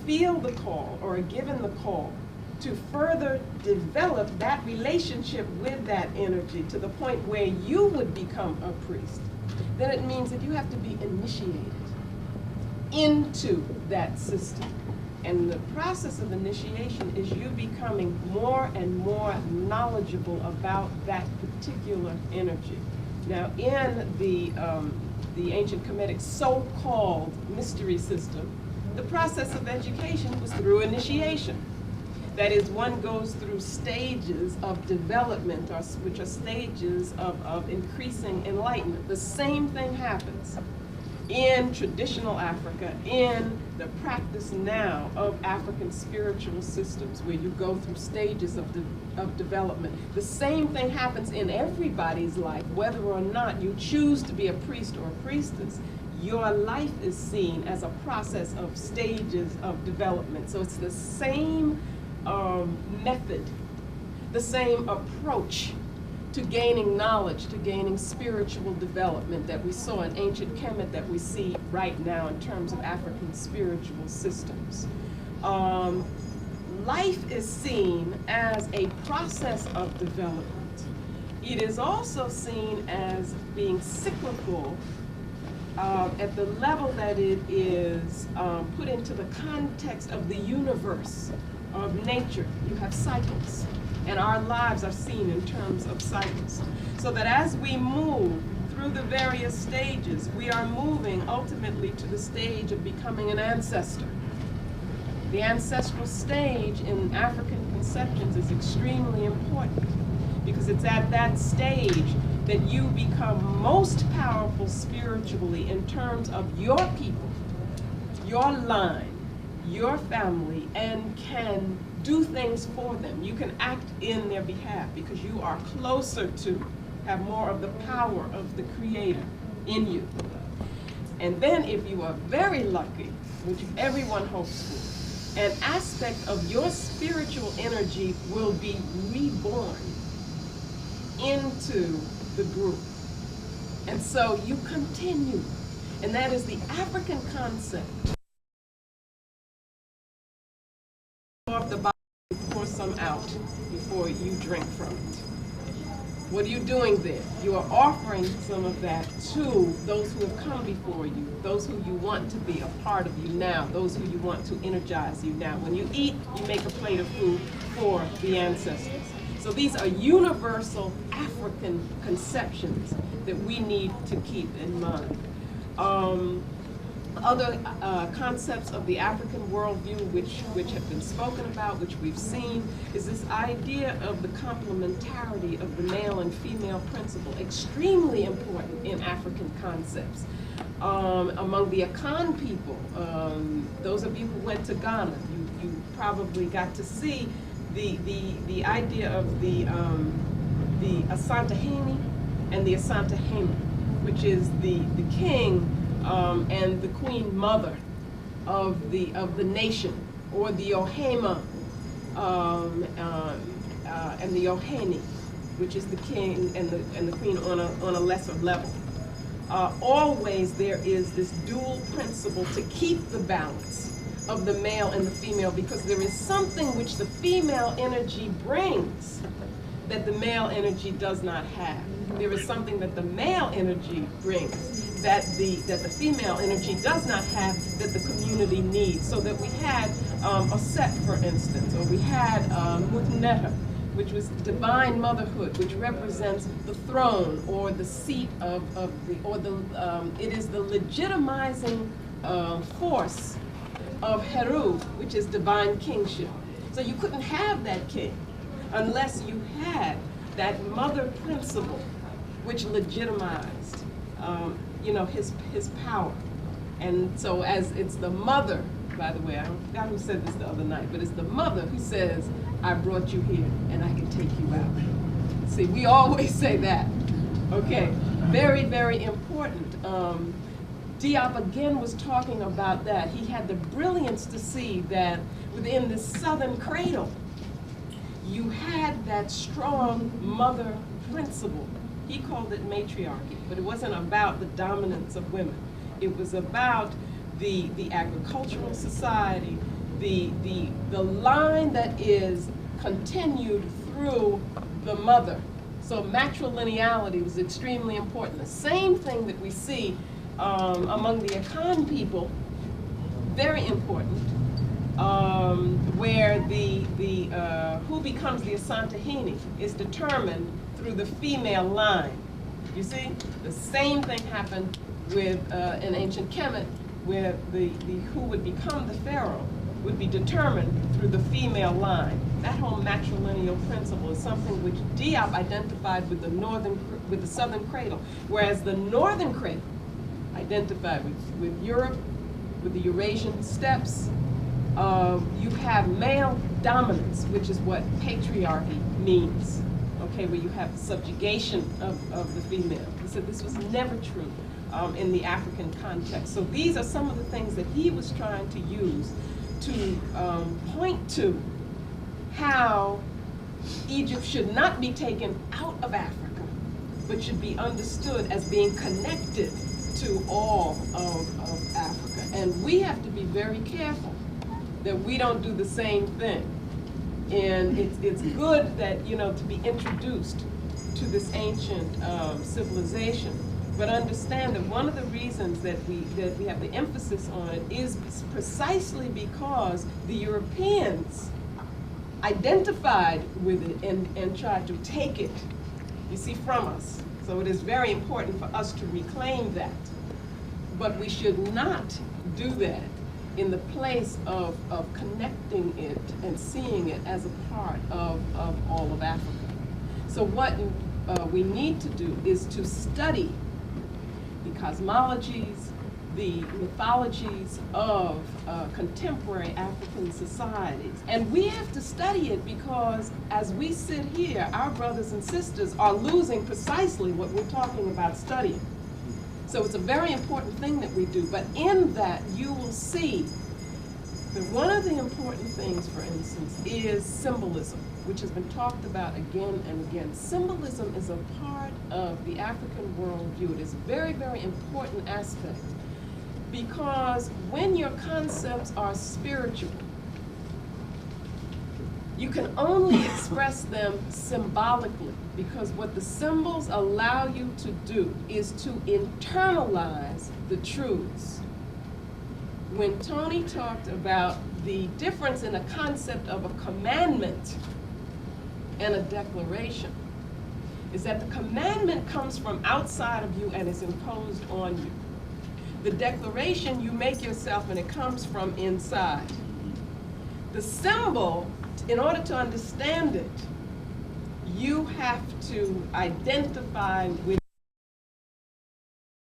feel the call or are given the call to further develop that relationship with that energy to the point where you would become a priest, then it means that you have to be initiated into that system. And the process of initiation is you becoming more and more knowledgeable about that particular energy. Now, in the ancient Kemetic so-called mystery system, the process of education was through initiation. That is, one goes through stages of development, which are stages of increasing enlightenment. The same thing happens in traditional Africa, in the practice now of African spiritual systems, where you go through stages of development. The same thing happens in everybody's life, whether or not you choose to be a priest or a priestess. Your life is seen as a process of stages of development. So it's the same method, the same approach to gaining knowledge, to gaining spiritual development that we saw in ancient Kemet, that we see right now in terms of African spiritual systems. Life is seen as a process of development. It is also seen as being cyclical at the level that it is put into the context of the universe, of nature. You have cycles, and our lives are seen in terms of cycles. So that as we move through the various stages, we are moving ultimately to the stage of becoming an ancestor. The ancestral stage in African conceptions is extremely important, because it's at that stage that you become most powerful spiritually in terms of your people, your line, your family, and can do things for them. You can act in their behalf because you are closer to, have more of the power of the Creator in you. And then if you are very lucky, which everyone hopes for, an aspect of your spiritual energy will be reborn into the group. And so you continue. And that is the African concept. Off the bottle, pour some out before you drink from it. What are you doing there? You are offering some of that to those who have come before you, those who you want to be a part of you now, those who you want to energize you now. When you eat, you make a plate of food for the ancestors. So these are universal African conceptions that we need to keep in mind. other concepts of the African worldview which have been spoken about, which we've seen, is this idea of the complementarity of the male and female principle, extremely important in African concepts. Among the Akan people, those of you who went to Ghana, you probably got to see the idea of the Asantehene and the Asantehene, which is the king and the queen mother of the nation, or the Ohema and the Ohene, which is the king and the queen on a lesser level. Always there is this dual principle to keep the balance of the male and the female, because there is something which the female energy brings that the male energy does not have. There is something that the male energy brings that the female energy does not have, that the community needs. So that we had a set, for instance, or we had Mutneta, which was divine motherhood, which represents the throne or the seat it is the legitimizing force of Heru, which is divine kingship. So you couldn't have that king unless you had that mother principle, which legitimized, his power. And so as it's the mother, by the way, I forgot who said this the other night, but it's the mother who says, I brought you here and I can take you out. See, we always say that. Okay, very, very important. Diop again was talking about that. He had the brilliance to see that within the Southern cradle, you had that strong mother principle. He called it matriarchy, but it wasn't about the dominance of women. It was about the agricultural society, the line that is continued through the mother. So matrilineality was extremely important. The same thing that we see among the Akan people, very important, where who becomes the Asantehene is determined through the female line. You see, the same thing happened with in ancient Kemet, where the who would become the pharaoh would be determined through the female line. That whole matrilineal principle is something which Diop identified with the Southern cradle, whereas the Northern cradle identified with Europe, with the Eurasian steppes. You have male dominance, which is what patriarchy means, okay, where you have the subjugation of the female. He said this was never true in the African context. So these are some of the things that he was trying to use to point to how Egypt should not be taken out of Africa, but should be understood as being connected to all of Africa. And we have to be very careful that we don't do the same thing. And it's good that, to be introduced to this ancient civilization, but understand that one of the reasons that we have the emphasis on it is precisely because the Europeans identified with it and tried to take it, you see, from us. So it is very important for us to reclaim that. But we should not do that in the place of connecting it and seeing it as a part of all of Africa. So what we need to do is to study the cosmologies, the mythologies of contemporary African societies. And we have to study it because as we sit here, our brothers and sisters are losing precisely what we're talking about studying. So it's a very important thing that we do, but in that you will see that one of the important things, for instance, is symbolism, which has been talked about again and again. Symbolism is a part of the African worldview. It is a very, very important aspect because when your concepts are spiritual, you can only express them symbolically, because what the symbols allow you to do is to internalize the truths. When Tony talked about the difference in a concept of a commandment and a declaration, is that the commandment comes from outside of you and is imposed on you. The declaration, you make yourself and it comes from inside. The symbol, in order to understand it, you have to identify with